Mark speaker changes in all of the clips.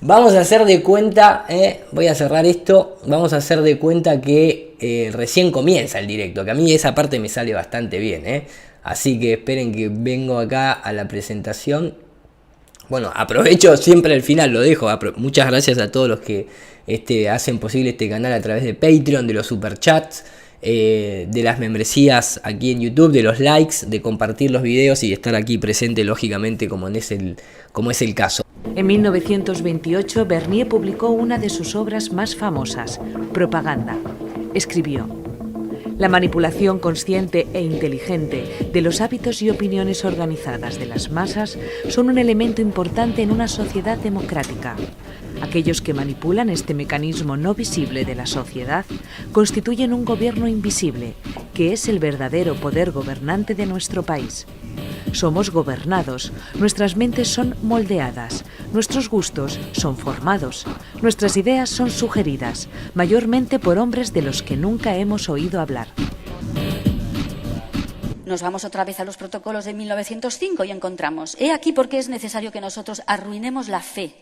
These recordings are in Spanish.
Speaker 1: Vamos a hacer de cuenta, voy a cerrar esto, vamos a hacer de cuenta que recién comienza el directo, que a mí esa parte me sale bastante bien, así que esperen que vengo acá a la presentación. Bueno, aprovecho siempre al final, lo dejo, muchas gracias a todos los que hacen posible este canal a través de Patreon, de los superchats, de las membresías aquí en YouTube, de los likes, de compartir los videos y de estar aquí presente, lógicamente, como es el caso.
Speaker 2: En 1928, Bernier publicó una de sus obras más famosas, Propaganda. Escribió: la manipulación consciente e inteligente de los hábitos y opiniones organizadas de las masas son un elemento importante en una sociedad democrática. Aquellos que manipulan este mecanismo no visible de la sociedad constituyen un gobierno invisible, que es el verdadero poder gobernante de nuestro país. Somos gobernados, nuestras mentes son moldeadas, nuestros gustos son formados, nuestras ideas son sugeridas, mayormente por hombres de los que nunca hemos oído hablar.
Speaker 3: Nos vamos otra vez a los protocolos de 1905 y encontramos: he aquí por qué es necesario que nosotros arruinemos la fe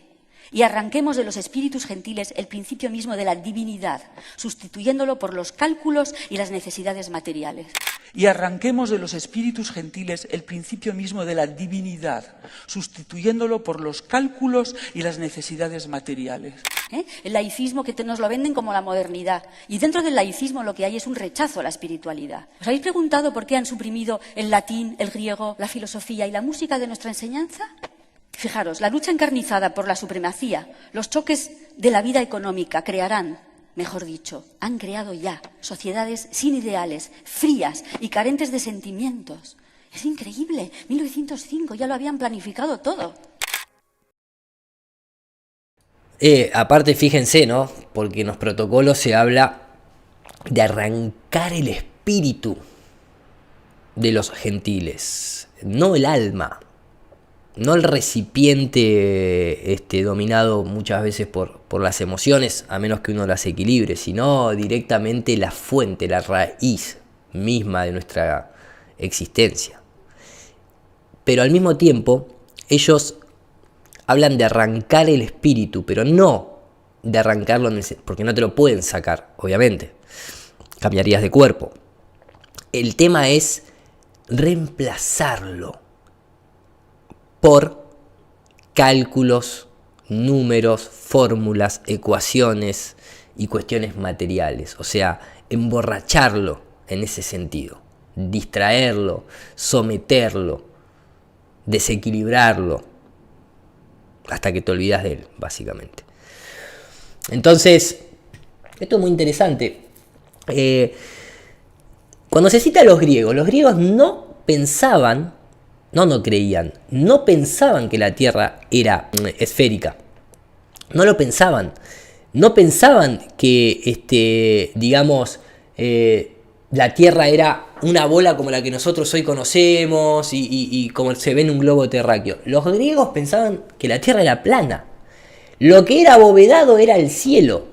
Speaker 3: y arranquemos de los espíritus gentiles el principio mismo de la divinidad, sustituyéndolo por los cálculos y las necesidades materiales.
Speaker 4: Y arranquemos de los espíritus gentiles el principio mismo de la divinidad, sustituyéndolo por los cálculos y las necesidades materiales.
Speaker 3: El laicismo que nos lo venden como la modernidad. Y dentro del laicismo lo que hay es un rechazo a la espiritualidad. ¿Os habéis preguntado por qué han suprimido el latín, el griego, la filosofía y la música de nuestra enseñanza? Fijaros, la lucha encarnizada por la supremacía, los choques de la vida económica crearán, mejor dicho, han creado ya sociedades sin ideales, frías y carentes de sentimientos. Es increíble, 1905 ya lo habían planificado todo.
Speaker 1: Aparte, fíjense, ¿no? Porque en los protocolos se habla de arrancar el espíritu de los gentiles, no el alma. No el recipiente dominado muchas veces por las emociones, a menos que uno las equilibre, sino directamente la fuente, la raíz misma de nuestra existencia. Pero al mismo tiempo, ellos hablan de arrancar el espíritu, pero no de arrancarlo, porque no te lo pueden sacar, obviamente. Cambiarías de cuerpo. El tema es reemplazarlo por cálculos, números, fórmulas, ecuaciones y cuestiones materiales. O sea, emborracharlo en ese sentido, distraerlo, someterlo, desequilibrarlo, hasta que te olvidas de él, básicamente. Entonces, esto es muy interesante. Cuando se cita a los griegos no pensaban, no creían, no pensaban que la Tierra era esférica. No lo pensaban. No pensaban que, la Tierra era una bola como la que nosotros hoy conocemos y como se ve en un globo terráqueo. Los griegos pensaban que la Tierra era plana. Lo que era abovedado era el cielo.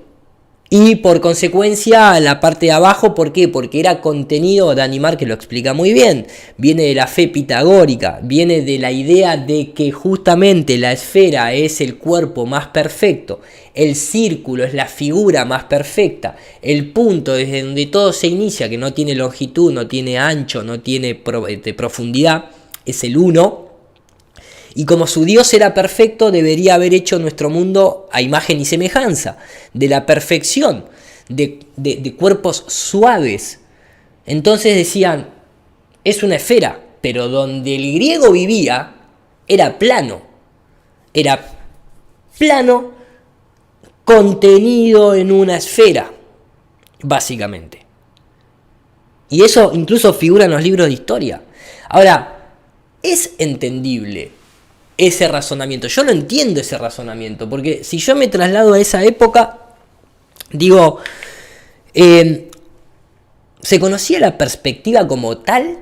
Speaker 1: Y por consecuencia la parte de abajo, ¿por qué? Porque era contenido de Animar, que lo explica muy bien. Viene de la fe pitagórica, viene de la idea de que justamente la esfera es el cuerpo más perfecto, el círculo es la figura más perfecta, el punto desde donde todo se inicia, que no tiene longitud, no tiene ancho, no tiene profundidad, es el uno. Y como su Dios era perfecto, debería haber hecho nuestro mundo a imagen y semejanza, de la perfección, de cuerpos suaves. Entonces decían, es una esfera, pero donde el griego vivía era plano contenido en una esfera, básicamente. Y eso incluso figura en los libros de historia. Ahora, es entendible ese razonamiento. Yo no entiendo ese razonamiento, porque si yo me traslado a esa época, digo, ¿se conocía la perspectiva como tal?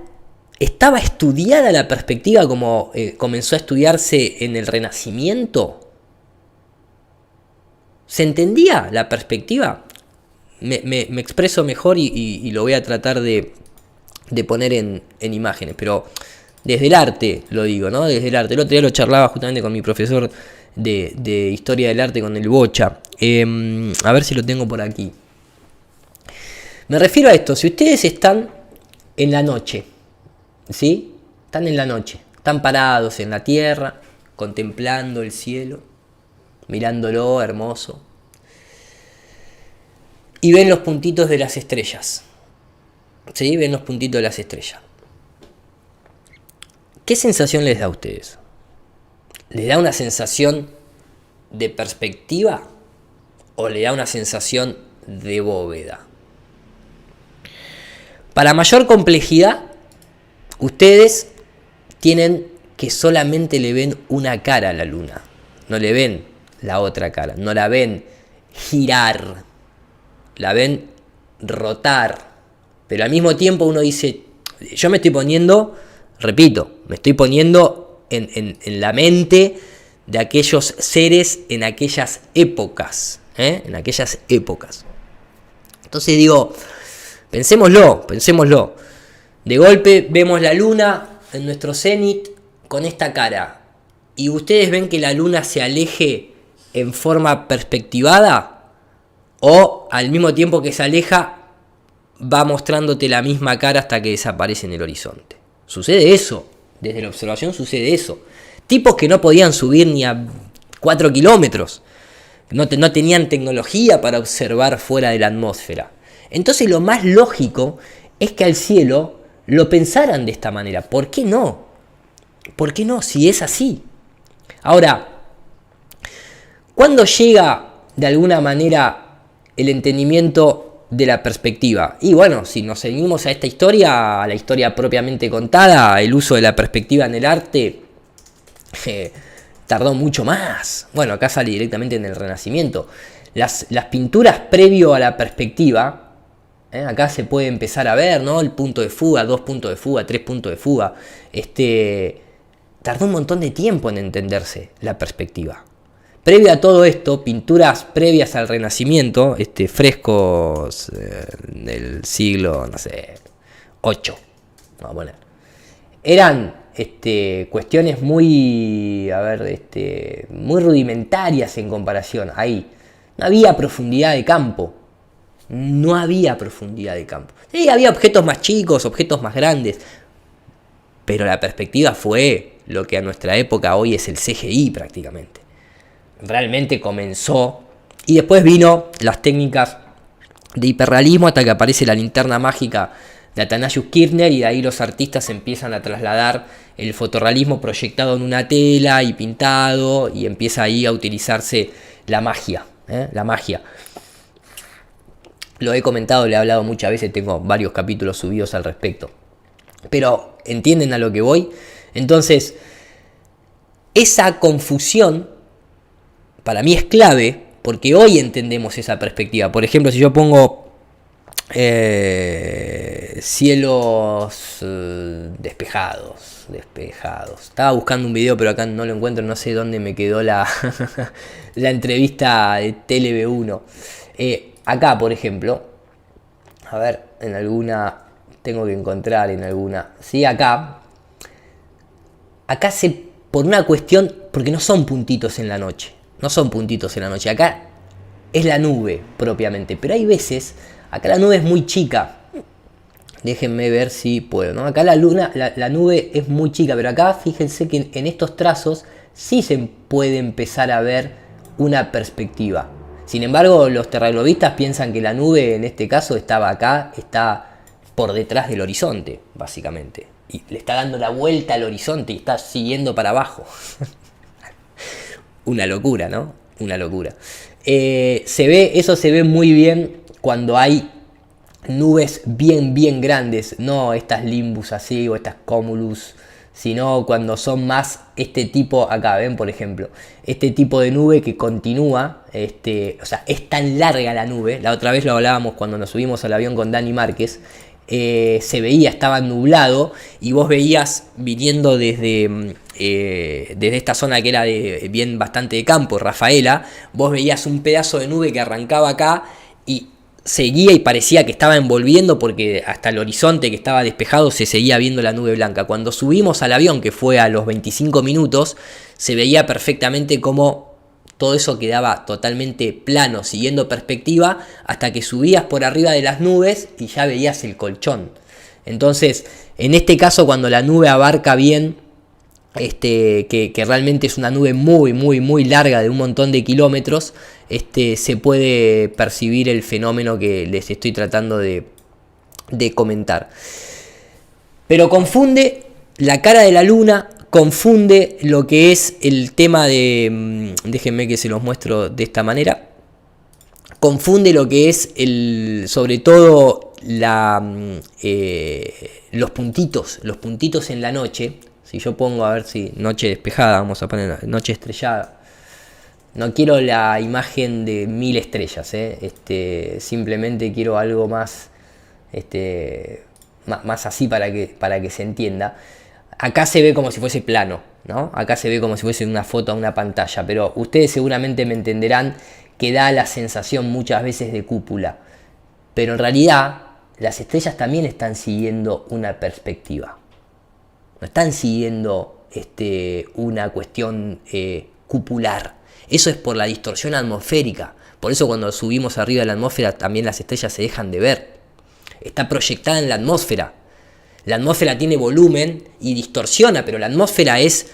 Speaker 1: ¿Estaba estudiada la perspectiva como comenzó a estudiarse en el Renacimiento? ¿Se entendía la perspectiva? Me expreso mejor y lo voy a tratar de poner en imágenes, pero desde el arte lo digo, ¿no? Desde el arte. El otro día lo charlaba justamente con mi profesor de historia del arte con el Bocha. A ver si lo tengo por aquí. Me refiero a esto, si ustedes están en la noche, ¿sí? Están en la noche, están parados en la tierra, contemplando el cielo, mirándolo hermoso, y ven los puntitos de las estrellas, ¿sí? Ven los puntitos de las estrellas. ¿Qué sensación les da a ustedes? ¿Les da una sensación de perspectiva o le da una sensación de bóveda? Para mayor complejidad, ustedes tienen que solamente le ven una cara a la luna, no le ven la otra cara, no la ven girar, la ven rotar, pero al mismo tiempo uno dice, yo me estoy poniendo, repito, me estoy poniendo en la mente de aquellos seres en aquellas épocas, en aquellas épocas. Entonces digo, pensémoslo. De golpe vemos la luna en nuestro cenit con esta cara. Y ustedes ven que la luna se aleje en forma perspectivada. O al mismo tiempo que se aleja, va mostrándote la misma cara hasta que desaparece en el horizonte. Sucede eso. Desde la observación sucede eso. Tipos que no podían subir ni a 4 kilómetros. No tenían tecnología para observar fuera de la atmósfera. Entonces lo más lógico es que al cielo lo pensaran de esta manera. ¿Por qué no? ¿Por qué no? Si es así. Ahora, ¿cuándo llega de alguna manera el entendimiento de la perspectiva? Y bueno, si nos seguimos a esta historia, a la historia propiamente contada, el uso de la perspectiva en el arte tardó mucho más. Bueno, acá sale directamente en el Renacimiento. Las pinturas previo a la perspectiva, acá se puede empezar a ver, ¿no? El punto de fuga, 2 puntos de fuga, 3 puntos de fuga. Tardó un montón de tiempo en entenderse la perspectiva. Previo a todo esto, pinturas previas al Renacimiento, frescos del siglo, no sé, 8, vamos a poner, eran cuestiones muy, muy rudimentarias en comparación. Ahí no había profundidad de campo. Sí, había objetos más chicos, objetos más grandes, pero la perspectiva fue lo que a nuestra época hoy es el CGI prácticamente. Realmente comenzó, y después vino las técnicas de hiperrealismo hasta que aparece la linterna mágica de Athanasius Kirchner, y de ahí los artistas empiezan a trasladar el fotorrealismo proyectado en una tela y pintado, y empieza ahí a utilizarse la magia, la magia. Lo he comentado, le he hablado muchas veces, tengo varios capítulos subidos al respecto. Pero, ¿entienden a lo que voy? Entonces, esa confusión para mí es clave, porque hoy entendemos esa perspectiva. Por ejemplo, si yo pongo cielos despejados. Estaba buscando un video, pero acá no lo encuentro, no sé dónde me quedó la entrevista de TLV1. Acá, por ejemplo, a ver, en alguna, tengo que encontrar en alguna, sí, acá por una cuestión, porque no son puntitos en la noche, acá es la nube propiamente, pero hay veces, acá la nube es muy chica, déjenme ver si puedo, ¿no? Acá la nube es muy chica, pero acá fíjense que en estos trazos sí se puede empezar a ver una perspectiva. Sin embargo, los terraglobistas piensan que la nube en este caso estaba acá, está por detrás del horizonte, básicamente. Y le está dando la vuelta al horizonte y está siguiendo para abajo. Una locura, ¿no? Una locura. Eso se ve muy bien cuando hay nubes bien grandes, no estas limbus así o estas cumulus, sino cuando son más este tipo, acá ven por ejemplo, este tipo de nube que continúa, o sea, es tan larga la nube. La otra vez lo hablábamos cuando nos subimos al avión con Dani Márquez, se veía, estaba nublado y vos veías viniendo desde esta zona que era bastante de campo, Rafaela, vos veías un pedazo de nube que arrancaba acá y seguía y parecía que estaba envolviendo porque hasta el horizonte que estaba despejado se seguía viendo la nube blanca. Cuando subimos al avión, que fue a los 25 minutos, se veía perfectamente cómo Todo eso quedaba totalmente plano, siguiendo perspectiva, hasta que subías por arriba de las nubes y ya veías el colchón. Entonces, en este caso, cuando la nube abarca bien, que realmente es una nube muy, muy, muy larga de un montón de kilómetros, se puede percibir el fenómeno que les estoy tratando de comentar. Pero confunde la cara de la luna, confunde lo que es el tema de... Déjenme que se los muestro de esta manera. Confunde lo que es sobre todo los puntitos en la noche. Si yo pongo, a ver si noche despejada, vamos a poner noche estrellada. No quiero la imagen de 1000 estrellas, simplemente quiero algo más, más así para que se entienda. Acá se ve como si fuese plano, ¿no? Acá se ve como si fuese una foto a una pantalla, pero ustedes seguramente me entenderán que da la sensación muchas veces de cúpula. Pero en realidad las estrellas también están siguiendo una perspectiva. No están siguiendo una cuestión cupular. Eso es por la distorsión atmosférica. Por eso cuando subimos arriba de la atmósfera también las estrellas se dejan de ver. Está proyectada en la atmósfera. La atmósfera tiene volumen y distorsiona, pero la atmósfera es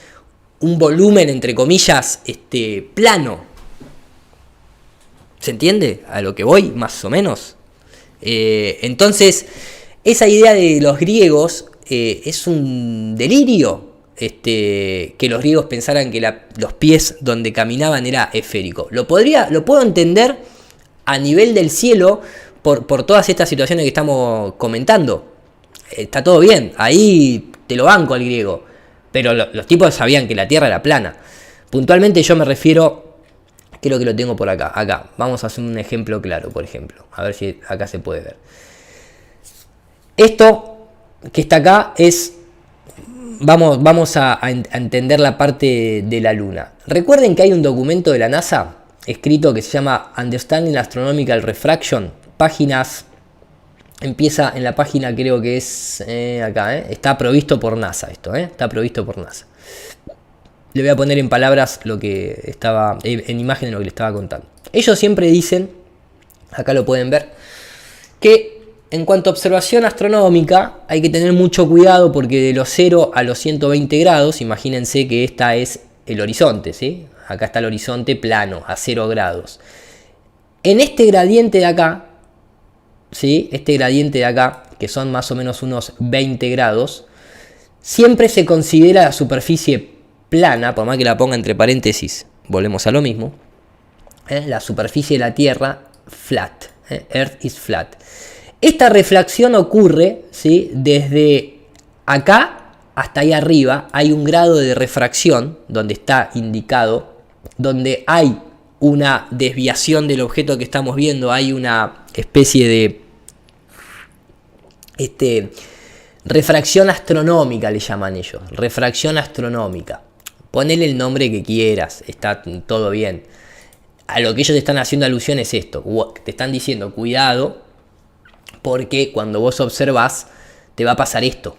Speaker 1: un volumen, entre comillas, plano. ¿Se entiende a lo que voy, más o menos? Entonces, esa idea de los griegos es un delirio. Que los griegos pensaran que los pies donde caminaban era esférico. Lo puedo entender a nivel del cielo por todas estas situaciones que estamos comentando. Está todo bien, ahí te lo banco al griego, pero los tipos sabían que la Tierra era plana. Puntualmente yo me refiero, creo que lo tengo por acá, vamos a hacer un ejemplo claro, por ejemplo, a ver si acá se puede ver. Esto que está acá es, vamos a entender la parte de la Luna. Recuerden que hay un documento de la NASA escrito que se llama Understanding Astronomical Refraction, páginas... Empieza en la página, creo que es acá, está provisto por NASA esto, está provisto por NASA. Le voy a poner en palabras lo que estaba, en imágenes lo que le estaba contando. Ellos siempre dicen, acá lo pueden ver, que en cuanto a observación astronómica hay que tener mucho cuidado porque de los 0 a los 120 grados, imagínense que esta es el horizonte, ¿sí? Acá está el horizonte plano, a 0 grados. En este gradiente de acá, ¿sí? Este gradiente de acá, que son más o menos unos 20 grados, siempre se considera la superficie plana, por más que la ponga entre paréntesis, volvemos a lo mismo, la superficie de la Tierra flat, Earth is flat. Esta reflexión ocurre, ¿sí? Desde acá hasta ahí arriba, hay un grado de refracción, donde está indicado, donde hay una desviación del objeto que estamos viendo, hay una especie de refracción astronómica, le llaman ellos, refracción astronómica. Ponele el nombre que quieras, está todo bien. A lo que ellos te están haciendo alusión es esto, te están diciendo cuidado porque cuando vos observás te va a pasar esto.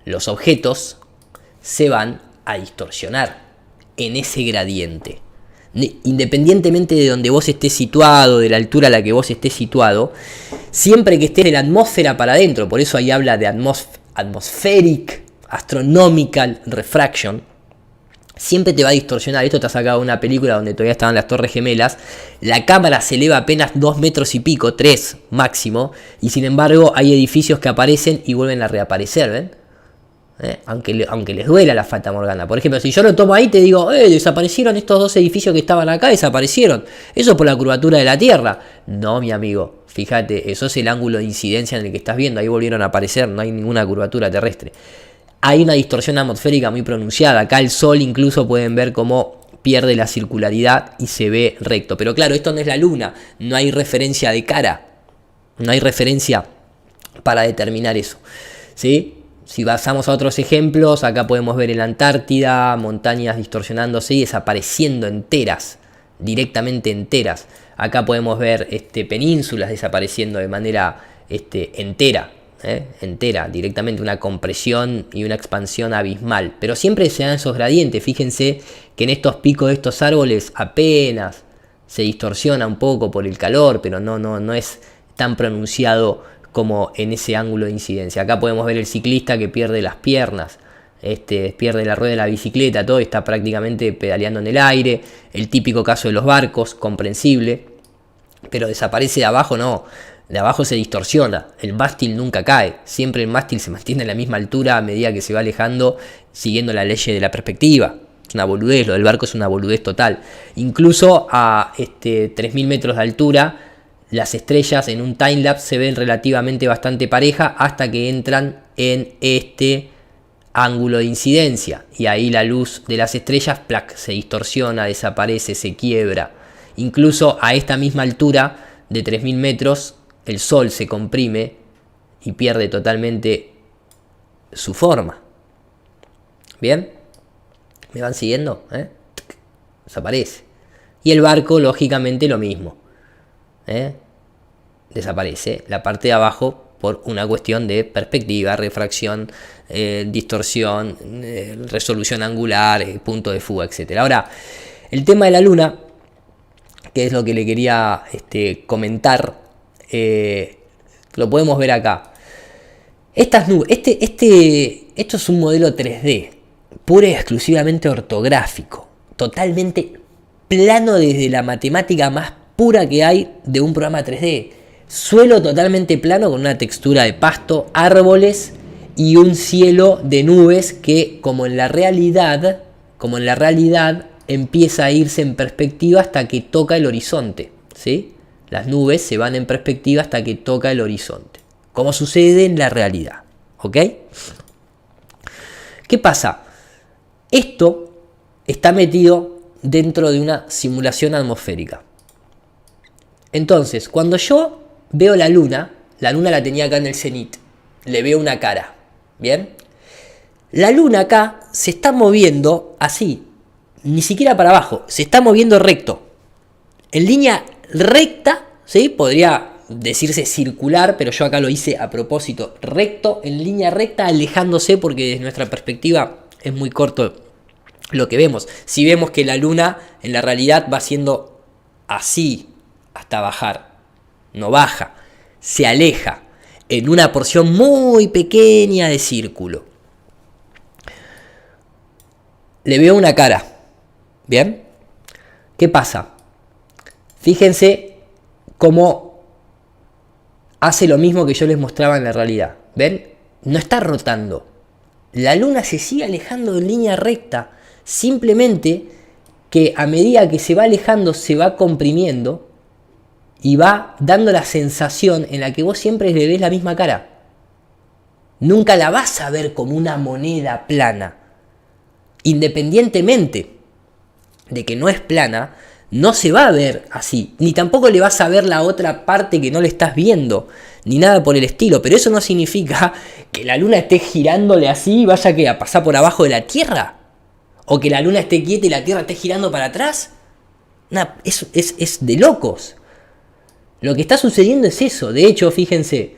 Speaker 1: Los objetos se van a distorsionar en ese gradiente. Independientemente de donde vos estés situado, de la altura a la que vos estés situado, siempre que estés de la atmósfera para adentro, por eso ahí habla de atmospheric astronomical refraction, siempre te va a distorsionar. Esto está sacado de una película donde todavía estaban las Torres Gemelas, la cámara se eleva apenas 2 metros y pico, 3 máximo, y sin embargo hay edificios que aparecen y vuelven a reaparecer, ¿ven? Aunque les duela la Fata Morgana. Por ejemplo, si yo lo tomo ahí te digo, desaparecieron estos 2 edificios que estaban acá, desaparecieron. Eso por la curvatura de la Tierra. No, mi amigo, fíjate, eso es el ángulo de incidencia en el que estás viendo. Ahí volvieron a aparecer, no hay ninguna curvatura terrestre. Hay una distorsión atmosférica muy pronunciada. Acá el Sol incluso pueden ver cómo pierde la circularidad y se ve recto. Pero claro, esto no es la Luna, no hay referencia de cara. No hay referencia para determinar eso, ¿sí? Si pasamos a otros ejemplos, acá podemos ver en la Antártida montañas distorsionándose y desapareciendo enteras, directamente enteras. Acá podemos ver penínsulas desapareciendo de manera entera, entera, directamente una compresión y una expansión abismal. Pero siempre se dan esos gradientes. Fíjense que en estos picos de estos árboles apenas se distorsiona un poco por el calor, pero no es tan pronunciado como en ese ángulo de incidencia. Acá podemos ver el ciclista que pierde las piernas, pierde la rueda de la bicicleta, todo está prácticamente pedaleando en el aire. El típico caso de los barcos, comprensible, pero desaparece de abajo, no. De abajo se distorsiona, el mástil nunca cae, siempre el mástil se mantiene a la misma altura a medida que se va alejando, siguiendo la ley de la perspectiva. Es una boludez, lo del barco es una boludez total. Incluso a 3.000 metros de altura, las estrellas en un timelapse se ven relativamente bastante pareja hasta que entran en este ángulo de incidencia. Y ahí la luz de las estrellas se distorsiona, desaparece, se quiebra. Incluso a esta misma altura de 3.000 metros, el Sol se comprime y pierde totalmente su forma. ¿Bien? ¿Me van siguiendo? Desaparece. Y el barco, lógicamente, lo mismo. Desaparece la parte de abajo por una cuestión de perspectiva, refracción, distorsión, resolución angular, punto de fuga, etc. Ahora, el tema de la Luna, que es lo que le quería comentar, lo podemos ver acá. Estas nubes, esto es un modelo 3D, pura y exclusivamente ortográfico, totalmente plano desde la matemática más pura que hay de un programa 3D. Suelo totalmente plano con una textura de pasto, árboles y un cielo de nubes que, como en la realidad, empieza a irse en perspectiva hasta que toca el horizonte, ¿sí? Las nubes se van en perspectiva hasta que toca el horizonte, como sucede en la realidad, ¿ok? ¿Qué pasa? Esto está metido dentro de una simulación atmosférica. Entonces, cuando yo veo la luna la tenía acá en el cenit, le veo una cara, ¿bien? La luna acá se está moviendo así, ni siquiera para abajo, se está moviendo recto, en línea recta, ¿sí? Podría decirse circular, pero yo acá lo hice a propósito, recto, en línea recta, alejándose porque desde nuestra perspectiva es muy corto lo que vemos. Si vemos que la luna en la realidad va siendo así hasta bajar, no baja, se aleja en una porción muy pequeña de círculo. Le veo una cara, ¿bien? ¿Qué pasa? Fíjense cómo hace lo mismo que yo les mostraba en la realidad. ¿Ven? No está rotando. La luna se sigue alejando en línea recta. Simplemente que a medida que se va alejando, se va comprimiendo y va dando la sensación en la que vos siempre le ves la misma cara. Nunca la vas a ver como una moneda plana. Independientemente de que no es plana, no se va a ver así, ni tampoco le vas a ver la otra parte que no le estás viendo, ni nada por el estilo. Pero eso no significa que la luna esté girándole así y vaya a pasar por abajo de la Tierra, o que la luna esté quieta y la Tierra esté girando para atrás. Es de locos. Lo que está sucediendo es eso. De hecho, fíjense,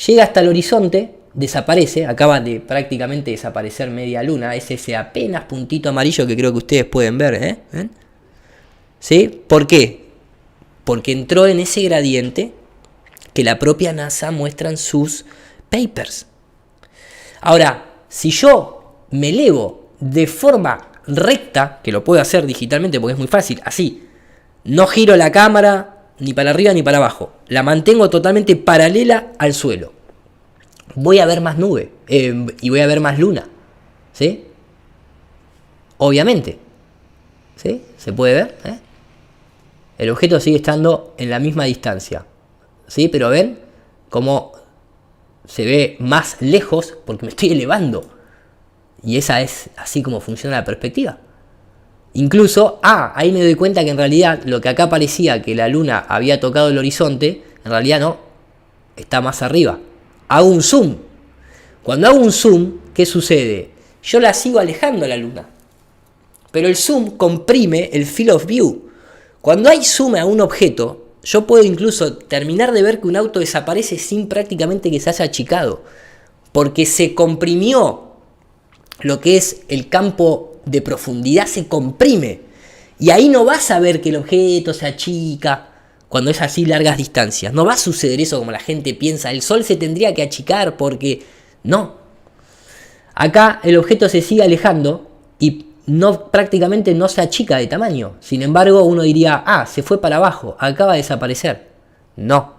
Speaker 1: llega hasta el horizonte, desaparece, acaba de prácticamente desaparecer media luna, es ese apenas puntito amarillo que creo que ustedes pueden ver, ¿ven? ¿Sí? ¿Por qué? Porque entró en ese gradiente que la propia NASA muestra en sus papers. Ahora, si yo me elevo de forma recta, que lo puedo hacer digitalmente porque es muy fácil, así, no giro la cámara ni para arriba ni para abajo, la mantengo totalmente paralela al suelo, voy a ver más nube y voy a ver más luna, ¿sí? Obviamente, ¿sí? ¿Se puede ver? El objeto sigue estando en la misma distancia, ¿sí? Pero ven cómo se ve más lejos porque me estoy elevando. Y esa es así como funciona la perspectiva. Incluso, ahí me doy cuenta que en realidad lo que acá parecía que la luna había tocado el horizonte, en realidad no, está más arriba. Hago un zoom. Cuando hago un zoom, ¿qué sucede? Yo la sigo alejando a la luna, pero el zoom comprime el field of view. Cuando hay zoom a un objeto, yo puedo incluso terminar de ver que un auto desaparece sin prácticamente que se haya achicado, porque se comprimió lo que es el campo de profundidad, se comprime, y ahí no vas a ver que el objeto se achica cuando es así largas distancias. No va a suceder eso como la gente piensa, el Sol se tendría que achicar porque no. Acá el objeto se sigue alejando y prácticamente no se achica de tamaño. Sin embargo, uno diría, se fue para abajo, acaba de desaparecer. No.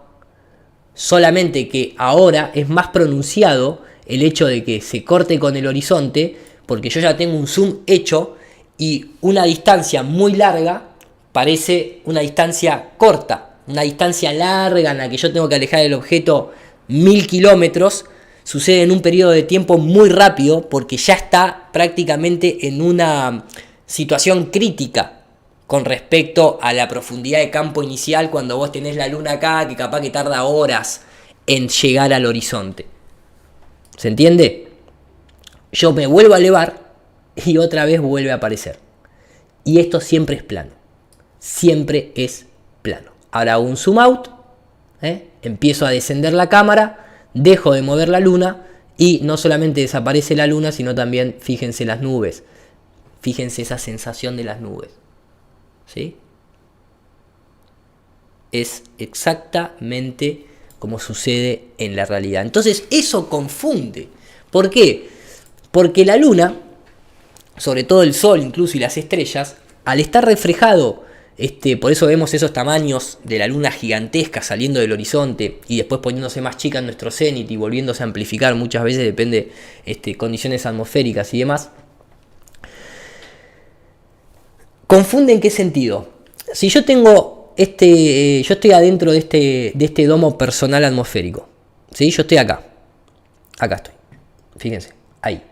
Speaker 1: Solamente que ahora es más pronunciado el hecho de que se corte con el horizonte, porque yo ya tengo un zoom hecho y una distancia muy larga parece una distancia corta. Una distancia larga en la que yo tengo que alejar el objeto 1000 kilómetros, sucede en un periodo de tiempo muy rápido porque ya está prácticamente en una situación crítica con respecto a la profundidad de campo inicial cuando vos tenés la luna acá, que capaz que tarda horas en llegar al horizonte. ¿Se entiende? Yo me vuelvo a elevar y otra vez vuelve a aparecer. Y esto siempre es plano. Siempre es plano. Ahora hago un zoom out, empiezo a descender la cámara, dejo de mover la luna y no solamente desaparece la luna, sino también, fíjense las nubes. Fíjense esa sensación de las nubes. ¿Sí? Es exactamente como sucede en la realidad. Entonces eso confunde. ¿Por qué? Porque la luna, sobre todo el sol incluso y las estrellas, al estar reflejado, por eso vemos esos tamaños de la luna gigantesca saliendo del horizonte y después poniéndose más chica en nuestro cenit y volviéndose a amplificar muchas veces, depende condiciones atmosféricas y demás. ¿Confunde en qué sentido? Si yo tengo yo estoy adentro de este domo personal atmosférico, ¿sí? Yo estoy acá estoy, fíjense, ahí,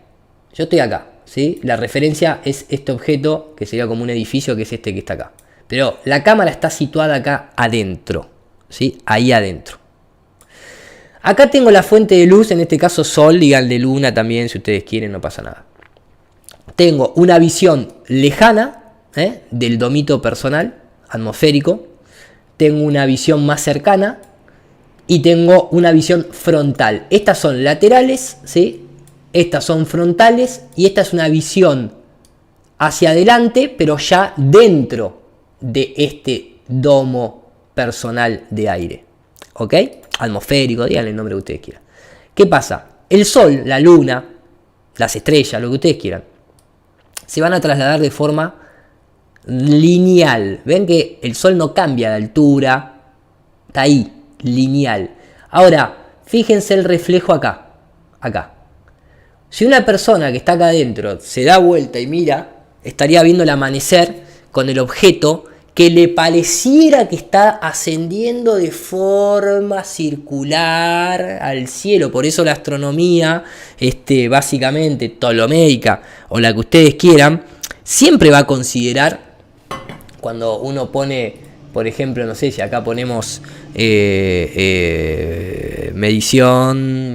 Speaker 1: yo estoy acá, ¿sí? La referencia es este objeto que sería como un edificio, que es este que está acá. Pero la cámara está situada acá adentro, ¿sí? Ahí adentro. Acá tengo la fuente de luz, en este caso sol, díganle luna también, si ustedes quieren, no pasa nada. Tengo una visión lejana del domito personal, atmosférico. Tengo una visión más cercana y tengo una visión frontal. Estas son laterales, ¿sí? Estas son frontales y esta es una visión hacia adelante, pero ya dentro de este domo personal de aire, ¿ok? Atmosférico, díganle el nombre que ustedes quieran. ¿Qué pasa? El sol, la luna, las estrellas, lo que ustedes quieran, se van a trasladar de forma lineal. Ven que el sol no cambia de altura, está ahí, lineal. Ahora, fíjense el reflejo acá. Si una persona que está acá adentro se da vuelta y mira, estaría viendo el amanecer con el objeto que le pareciera que está ascendiendo de forma circular al cielo. Por eso la astronomía, básicamente ptolomeica o la que ustedes quieran, siempre va a considerar, cuando uno pone, por ejemplo, no sé si acá ponemos medición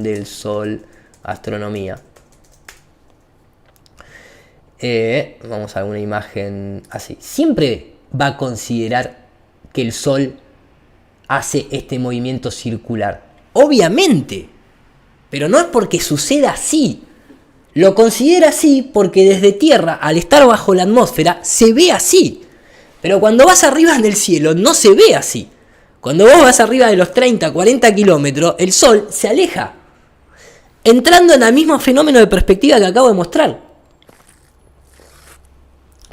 Speaker 1: del sol, astronomía. Vamos a ver una imagen así. Siempre va a considerar que el sol hace este movimiento circular. Obviamente. Pero no es porque suceda así. Lo considera así porque desde tierra, al estar bajo la atmósfera, se ve así. Pero cuando vas arriba en el cielo, no se ve así. Cuando vos vas arriba de los 30, 40 kilómetros, el sol se aleja. Entrando en el mismo fenómeno de perspectiva que acabo de mostrar.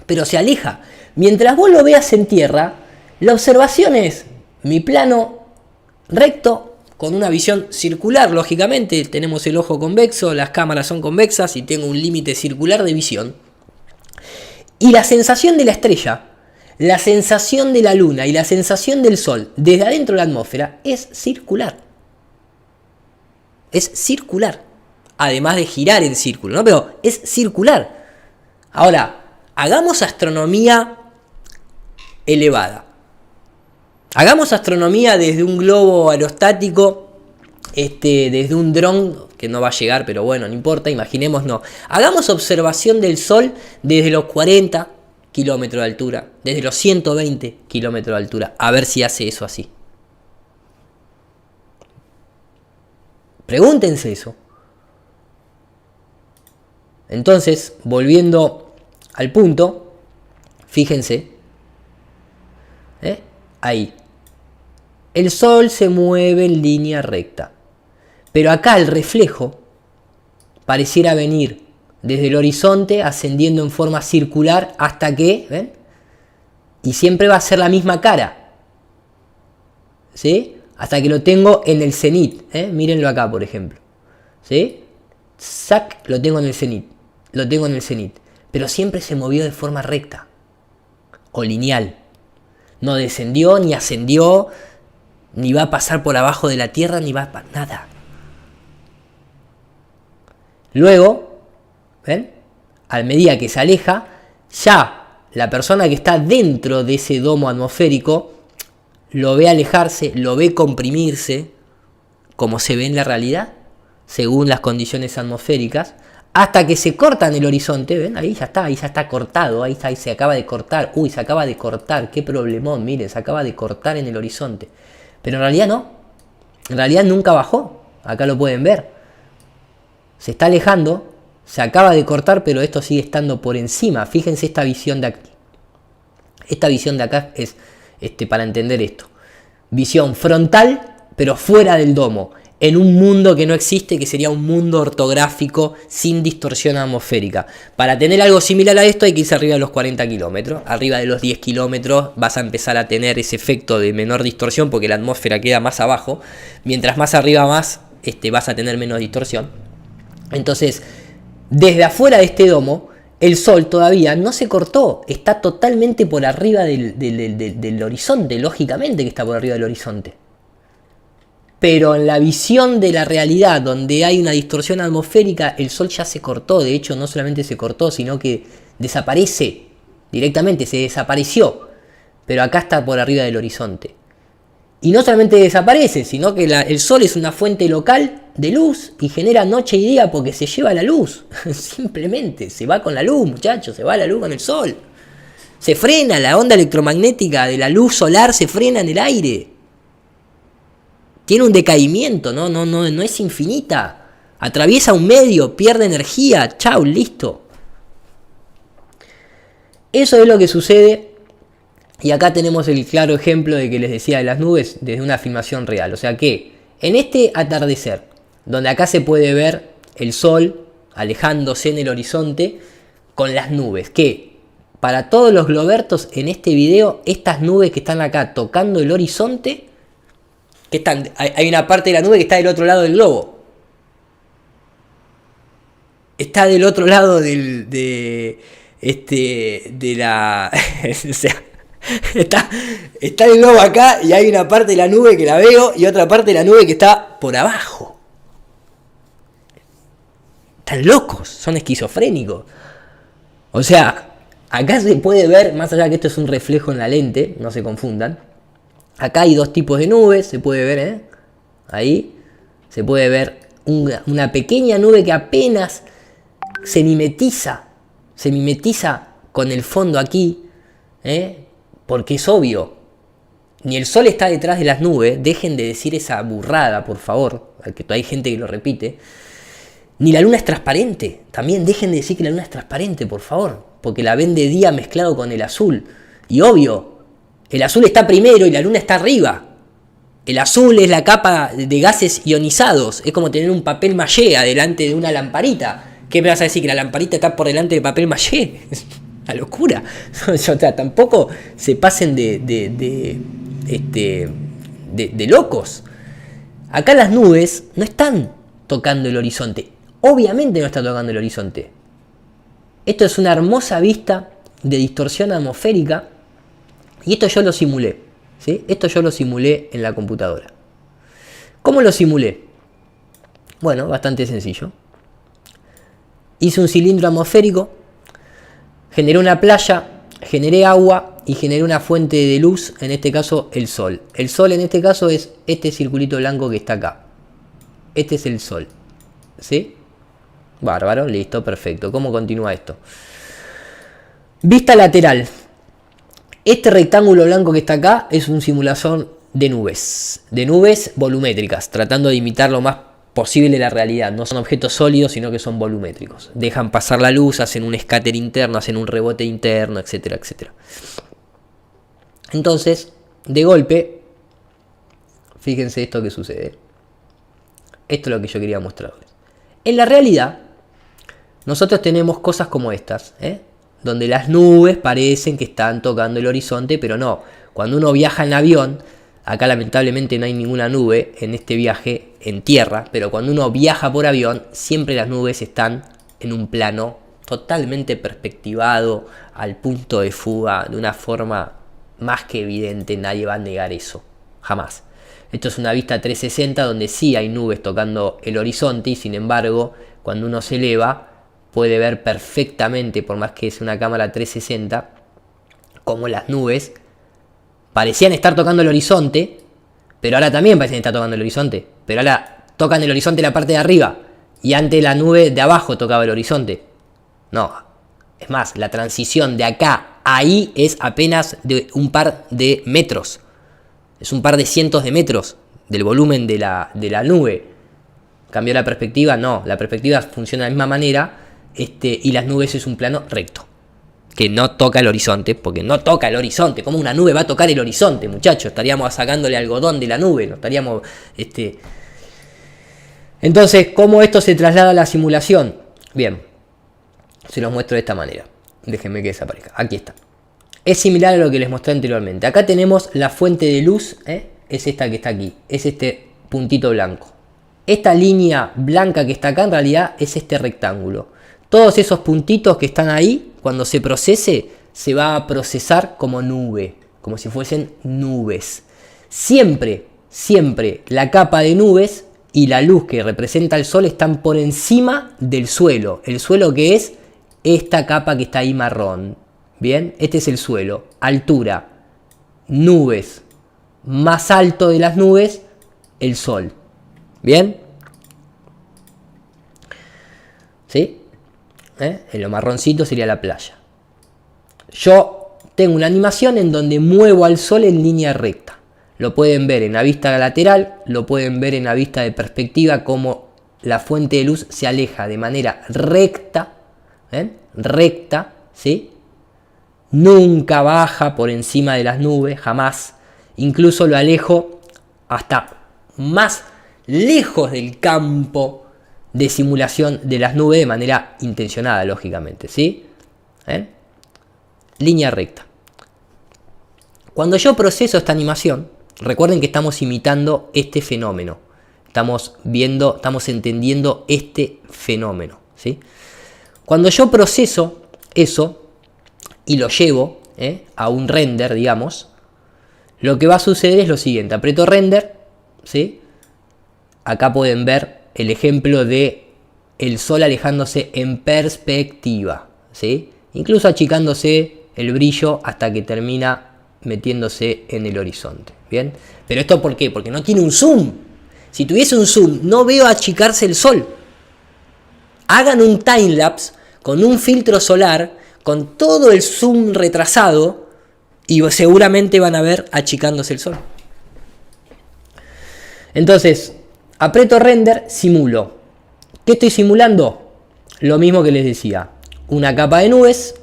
Speaker 1: Pero se aleja. Mientras vos lo veas en tierra, la observación es mi plano recto con una visión circular, lógicamente. Tenemos el ojo convexo, las cámaras son convexas y tengo un límite circular de visión. Y la sensación de la estrella, la sensación de la luna y la sensación del sol desde adentro de la atmósfera es circular. Es circular. Además de girar en círculo, ¿no? Pero es circular. Ahora, hagamos astronomía elevada. Hagamos astronomía desde un globo aerostático, desde un dron, que no va a llegar, pero bueno, no importa, imaginémonos. Hagamos observación del sol desde los 40 kilómetros de altura, desde los 120 kilómetros de altura, a ver si hace eso así. Pregúntense eso. Entonces, volviendo al punto, fíjense, ahí. El Sol se mueve en línea recta, pero acá el reflejo pareciera venir desde el horizonte ascendiendo en forma circular hasta que, ¿ven? Y siempre va a ser la misma cara, ¿sí? Hasta que lo tengo en el cenit, mírenlo acá, por ejemplo, ¿sí? Sac, lo tengo en el cenit, pero siempre se movió de forma recta o lineal. No descendió, ni ascendió, ni va a pasar por abajo de la Tierra, ni va a nada. Luego, ¿ven? A medida que se aleja, ya la persona que está dentro de ese domo atmosférico lo ve alejarse, lo ve comprimirse, como se ve en la realidad, según las condiciones atmosféricas, hasta que se corta en el horizonte. ¿Ven? Ahí ya está cortado, ahí se acaba de cortar. Uy, se acaba de cortar, qué problemón, miren, se acaba de cortar en el horizonte. Pero en realidad no, en realidad nunca bajó, acá lo pueden ver. Se está alejando, se acaba de cortar, pero esto sigue estando por encima. Fíjense esta visión de aquí. Esta visión de acá es para entender esto. Visión frontal, pero fuera del domo. En un mundo que no existe, que sería un mundo ortográfico sin distorsión atmosférica. Para tener algo similar a esto hay que irse arriba de los 40 kilómetros. Arriba de los 10 kilómetros vas a empezar a tener ese efecto de menor distorsión porque la atmósfera queda más abajo. Mientras más arriba vas a tener menos distorsión. Entonces, desde afuera de este domo, el Sol todavía no se cortó. Está totalmente por arriba del horizonte. Lógicamente que está por arriba del horizonte. Pero en la visión de la realidad, donde hay una distorsión atmosférica, el Sol ya se cortó. De hecho, no solamente se cortó, sino que desaparece directamente, se desapareció. Pero acá está por arriba del horizonte. Y no solamente desaparece, sino que el Sol es una fuente local de luz y genera noche y día porque se lleva la luz. Simplemente, se va con la luz, muchachos, se va la luz con el Sol. Se frena la onda electromagnética de la luz solar, se frena en el aire. Tiene un decaimiento, no es infinita. Atraviesa un medio, pierde energía, chau, listo. Eso es lo que sucede. Y acá tenemos el claro ejemplo de que les decía de las nubes desde una filmación real. O sea que en este atardecer, donde acá se puede ver el Sol alejándose en el horizonte con las nubes, que para todos los globertos en este video, estas nubes que están acá tocando el horizonte, hay una parte de la nube que está del otro lado del globo. Está del otro lado de la... o sea, está el globo acá y hay una parte de la nube que la veo y otra parte de la nube que está por abajo. Están locos, son esquizofrénicos. O sea, acá se puede ver, más allá que esto es un reflejo en la lente, no se confundan. Acá hay dos tipos de nubes, se puede ver, ahí se puede ver una pequeña nube que apenas se mimetiza con el fondo aquí, porque es obvio, ni el Sol está detrás de las nubes, dejen de decir esa burrada, por favor, que hay gente que lo repite, ni la luna es transparente, también dejen de decir que la luna es transparente, por favor, porque la ven de día mezclado con el azul, y obvio, el azul está primero y la luna está arriba. El azul es la capa de gases ionizados. Es como tener un papel mallé adelante de una lamparita. ¿Qué me vas a decir? ¿Que la lamparita está por delante de papel mallé? Es una locura. O sea, tampoco se pasen de locos. Acá las nubes no están tocando el horizonte. Obviamente no está tocando el horizonte. Esto es una hermosa vista de distorsión atmosférica. Y esto yo lo simulé, ¿sí? Esto yo lo simulé en la computadora. ¿Cómo lo simulé? Bueno, bastante sencillo. Hice un cilindro atmosférico, generé una playa, generé agua y generé una fuente de luz, en este caso el Sol. El Sol en este caso es este circulito blanco que está acá. Este es el Sol, ¿sí? Bárbaro, listo, perfecto. ¿Cómo continúa esto? Vista lateral. Este rectángulo blanco que está acá es un simulador de nubes volumétricas, tratando de imitar lo más posible la realidad. No son objetos sólidos, sino que son volumétricos. Dejan pasar la luz, hacen un scatter interno, hacen un rebote interno, etcétera, etcétera. Entonces, de golpe, fíjense esto que sucede. Esto es lo que yo quería mostrarles. En la realidad, nosotros tenemos cosas como estas, donde las nubes parecen que están tocando el horizonte, pero no. Cuando uno viaja en avión, acá lamentablemente no hay ninguna nube en este viaje en tierra, pero cuando uno viaja por avión, siempre las nubes están en un plano totalmente perspectivado, al punto de fuga, de una forma más que evidente. Nadie va a negar eso, jamás. Esto es una vista 360 donde sí hay nubes tocando el horizonte y sin embargo, cuando uno se eleva, puede ver perfectamente, por más que es una cámara 360, como las nubes parecían estar tocando el horizonte, pero ahora también parecen estar tocando el horizonte. Pero ahora tocan el horizonte la parte de arriba y antes la nube de abajo tocaba el horizonte. No, es más, la transición de acá a ahí es apenas de un par de metros. Es un par de cientos de metros del volumen de la nube. ¿Cambió la perspectiva? No, la perspectiva funciona de la misma manera. Y las nubes es un plano recto, que no toca el horizonte, porque no toca el horizonte. ¿Cómo una nube va a tocar el horizonte, muchachos? Estaríamos sacándole algodón de la nube, no estaríamos... Entonces, ¿cómo esto se traslada a la simulación? Bien, se los muestro de esta manera. Déjenme que desaparezca. Aquí está. Es similar a lo que les mostré anteriormente. Acá tenemos la fuente de luz, es esta que está aquí, es este puntito blanco. Esta línea blanca que está acá en realidad es este rectángulo. Todos esos puntitos que están ahí, cuando se procese, se va a procesar como nube, como si fuesen nubes. Siempre, siempre la capa de nubes y la luz que representa el sol están por encima del suelo. El suelo que es esta capa que está ahí marrón. Bien, este es el suelo. Altura, nubes, más alto de las nubes, el sol. Bien. ¿Sí? En lo marroncito sería la playa. Yo tengo una animación en donde muevo al sol en línea recta. Lo pueden ver en la vista lateral, lo pueden ver en la vista de perspectiva, como la fuente de luz se aleja de manera recta, recta, ¿sí? Nunca baja por encima de las nubes, jamás. Incluso lo alejo hasta más lejos del campo de simulación de las nubes de manera intencionada, lógicamente, ¿sí? Línea recta. Cuando yo proceso esta animación, recuerden que estamos imitando este fenómeno. Estamos viendo, estamos entendiendo este fenómeno, ¿sí? Cuando yo proceso eso y lo llevo a un render, digamos, lo que va a suceder es lo siguiente. Aprieto render, ¿sí? Acá pueden ver el ejemplo de el sol alejándose en perspectiva, ¿sí? Incluso achicándose el brillo hasta que termina metiéndose en el horizonte. ¿Bien? ¿Pero esto por qué? Porque no tiene un zoom. Si tuviese un zoom, no veo achicarse el sol. Hagan un timelapse con un filtro solar, con todo el zoom retrasado, y seguramente van a ver achicándose el sol. Entonces, aprieto render, simulo. ¿Qué estoy simulando? Lo mismo que les decía. Una capa de nubes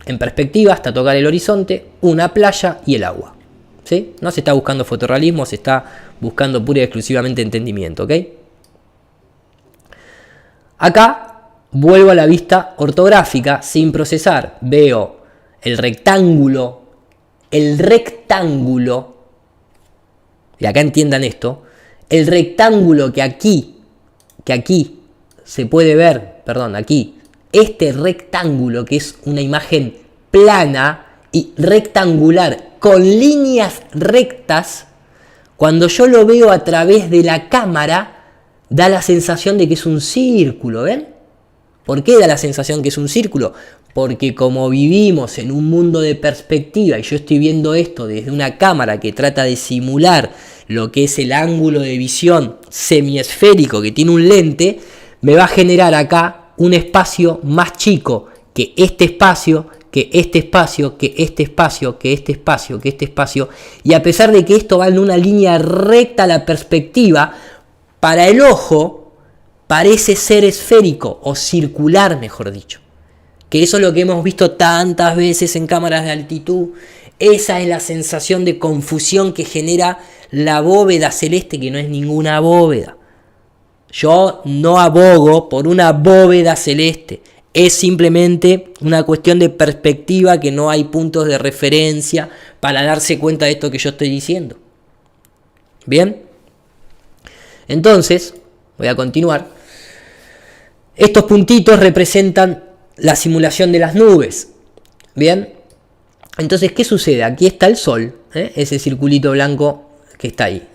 Speaker 1: en perspectiva hasta tocar el horizonte, una playa y el agua. ¿Sí? No se está buscando fotorrealismo, se está buscando pura y exclusivamente entendimiento. ¿Ok? Acá vuelvo a la vista ortográfica sin procesar. Veo el rectángulo, y acá entiendan esto, el rectángulo que aquí se puede ver, perdón, aquí, este rectángulo que es una imagen plana y rectangular con líneas rectas, cuando yo lo veo a través de la cámara, da la sensación de que es un círculo, ¿ven? ¿Por qué da la sensación que es un círculo? Porque como vivimos en un mundo de perspectiva y yo estoy viendo esto desde una cámara que trata de simular lo que es el ángulo de visión semiesférico que tiene un lente, me va a generar acá un espacio más chico que este espacio que este espacio, que este espacio, que este espacio, que este espacio, y a pesar de que esto va en una línea recta a la perspectiva, para el ojo parece ser esférico o circular, mejor dicho. Que eso es lo que hemos visto tantas veces en cámaras de altitud. Esa es la sensación de confusión que genera la bóveda celeste, que no es ninguna bóveda. Yo no abogo por una bóveda celeste. Es simplemente una cuestión de perspectiva, que no hay puntos de referencia para darse cuenta de esto que yo estoy diciendo. Bien. Entonces, voy a continuar. Estos puntitos representan la simulación de las nubes. Bien. Entonces, ¿qué sucede? Aquí está el sol, ese circulito blanco que está ahí.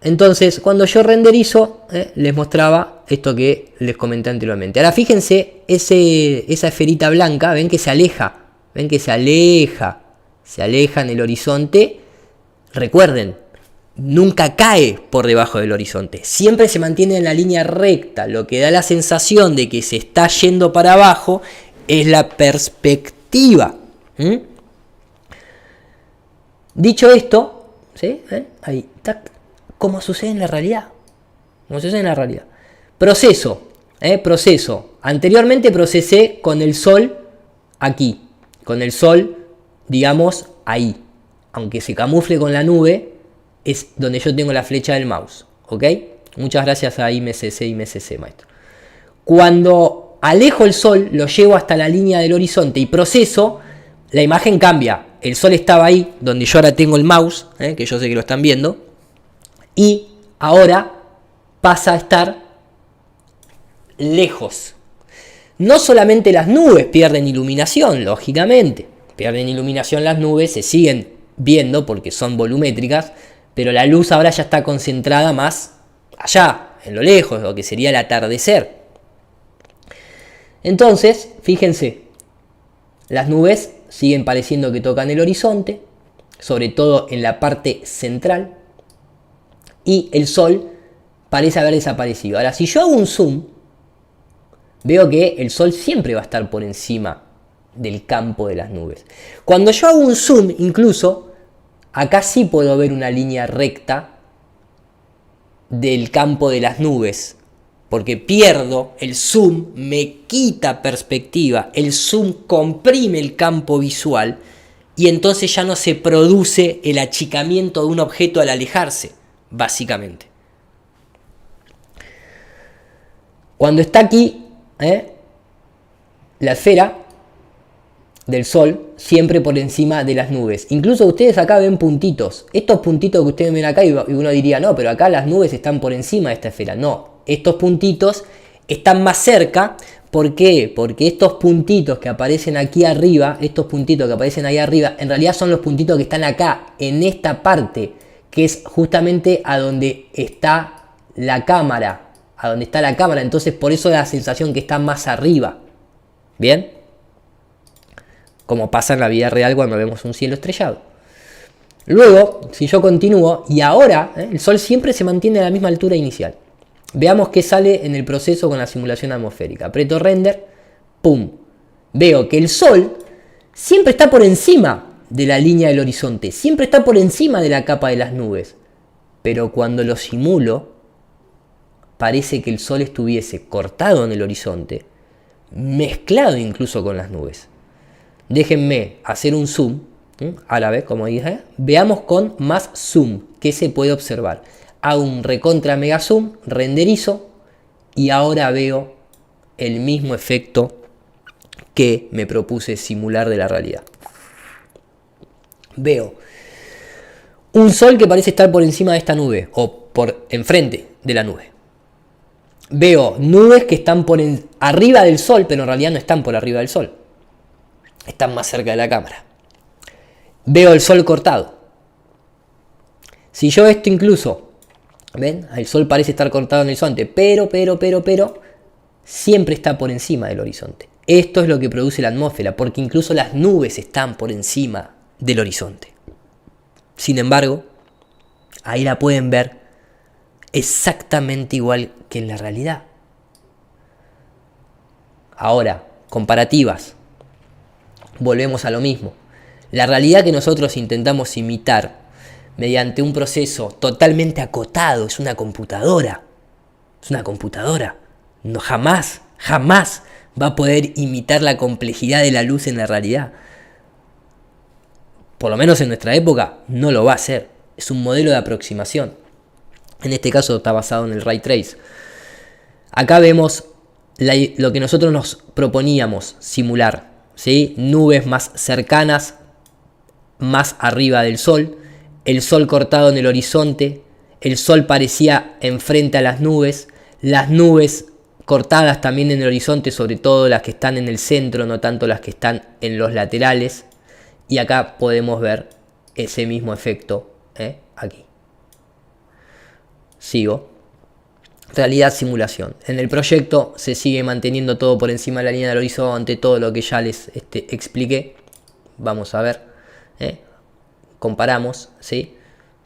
Speaker 1: Entonces, cuando yo renderizo, les mostraba esto que les comenté anteriormente. Ahora fíjense, esa esferita blanca, ven que se aleja, se aleja en el horizonte. Recuerden, nunca cae por debajo del horizonte, siempre se mantiene en la línea recta. Lo que da la sensación de que se está yendo para abajo es la perspectiva. Dicho esto, ¿sí? Ahí, tac. Como sucede en la realidad. Proceso. Anteriormente procesé con el sol aquí. Con el sol, digamos, ahí. Aunque se camufle con la nube, es donde yo tengo la flecha del mouse. ¿Ok? Muchas gracias a IMCC, maestro. Cuando alejo el sol, lo llevo hasta la línea del horizonte y proceso, la imagen cambia. El sol estaba ahí, donde yo ahora tengo el mouse, que yo sé que lo están viendo. Y ahora pasa a estar lejos. No solamente las nubes pierden iluminación, lógicamente. Pierden iluminación las nubes, se siguen viendo porque son volumétricas, pero la luz ahora ya está concentrada más allá, en lo lejos, lo que sería el atardecer. Entonces, fíjense, las nubes siguen pareciendo que tocan el horizonte, sobre todo en la parte central. Y el sol parece haber desaparecido. Ahora, si yo hago un zoom, veo que el sol siempre va a estar por encima del campo de las nubes. Cuando yo hago un zoom, incluso, acá sí puedo ver una línea recta del campo de las nubes. Porque pierdo el zoom, me quita perspectiva, el zoom comprime el campo visual y entonces ya no se produce el achicamiento de un objeto al alejarse. Básicamente. Cuando está aquí, la esfera del sol siempre por encima de las nubes. Incluso ustedes acá ven puntitos. Estos puntitos que ustedes ven acá, y uno diría, no, pero acá las nubes están por encima de esta esfera. No, estos puntitos están más cerca. ¿Por qué? Porque estos puntitos que aparecen aquí arriba, en realidad son los puntitos que están acá, en esta parte, que es justamente a donde está la cámara. Entonces por eso da la sensación que está más arriba. ¿Bien? Como pasa en la vida real cuando vemos un cielo estrellado. Luego, si yo continúo, y ahora el sol siempre se mantiene a la misma altura inicial. Veamos qué sale en el proceso con la simulación atmosférica. Aprieto render, ¡pum! Veo que el sol siempre está por encima de la línea del horizonte, siempre está por encima de la capa de las nubes, pero cuando lo simulo parece que el sol estuviese cortado en el horizonte, mezclado incluso con las nubes. Déjenme hacer un zoom, ahora ve, como dije, veamos con más zoom qué se puede observar. Hago un recontra mega zoom, renderizo y ahora veo el mismo efecto que me propuse simular de la realidad. Veo un sol que parece estar por encima de esta nube o por enfrente de la nube. Veo nubes que están arriba del sol, pero en realidad no están por arriba del sol. Están más cerca de la cámara. Veo el sol cortado. Si yo esto incluso, ¿ven? El sol parece estar cortado en el horizonte, pero, siempre está por encima del horizonte. Esto es lo que produce la atmósfera, porque incluso las nubes están por encima del horizonte. Sin embargo, ahí la pueden ver exactamente igual que en la realidad. Ahora, comparativas. volvemos a lo mismo. La realidad que nosotros intentamos imitar mediante un proceso totalmente acotado es una computadora. Es una computadora. No, jamás va a poder imitar la complejidad de la luz en la realidad. Por lo menos en nuestra época no lo va a hacer. Es un modelo de aproximación. En este caso está basado en el Ray Trace. Acá vemos lo que nosotros nos proponíamos simular, ¿sí? Nubes más cercanas, más arriba del Sol, el Sol cortado en el horizonte, el Sol parecía enfrente a las nubes cortadas también en el horizonte, sobre todo las que están en el centro, no tanto las que están en los laterales. Y acá podemos ver ese mismo efecto, aquí. Sigo. Realidad, simulación. En el proyecto se sigue manteniendo todo por encima de la línea del horizonte, todo lo que ya les expliqué. Vamos a ver. Comparamos, ¿sí?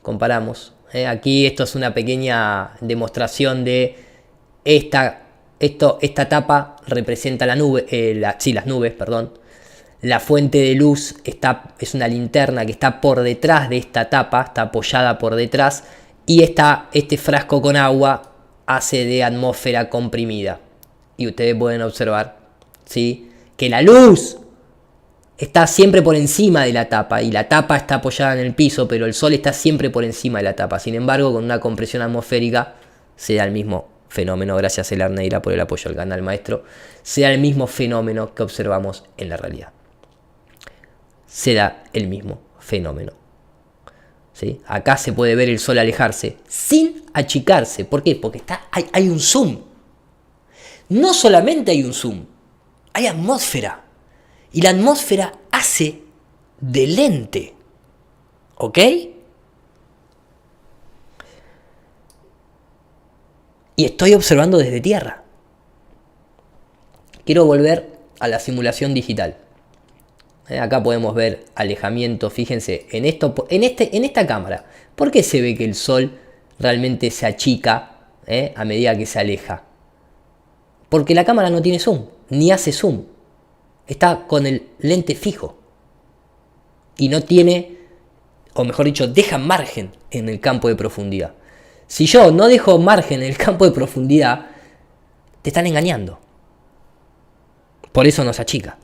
Speaker 1: Comparamos. Aquí esto es una pequeña demostración de esta tapa representa la nube, las nubes, perdón. La fuente de luz es una linterna que está por detrás de esta tapa, está apoyada por detrás, y este frasco con agua hace de atmósfera comprimida. Y ustedes pueden observar, ¿sí?, que la luz está siempre por encima de la tapa, y la tapa está apoyada en el piso, pero el Sol está siempre por encima de la tapa. Sin embargo, con una compresión atmosférica se da el mismo fenómeno. Gracias a Arneira por el apoyo al canal, maestro. Se da el mismo fenómeno que observamos en la realidad. Se da el mismo fenómeno, ¿sí? Acá se puede ver el Sol alejarse sin achicarse. ¿Por qué? Porque hay un zoom. No solamente hay un zoom, hay atmósfera. Y la atmósfera hace de lente. ¿Ok? Y estoy observando desde tierra. Quiero volver a la simulación digital. Acá podemos ver alejamiento. Fíjense, en esta cámara, ¿por qué se ve que el Sol realmente se achica a medida que se aleja? Porque la cámara no tiene zoom, ni hace zoom. Está con el lente fijo. Y no tiene, o mejor dicho, deja margen en el campo de profundidad. Si yo no dejo margen en el campo de profundidad, te están engañando. Por eso nos achica.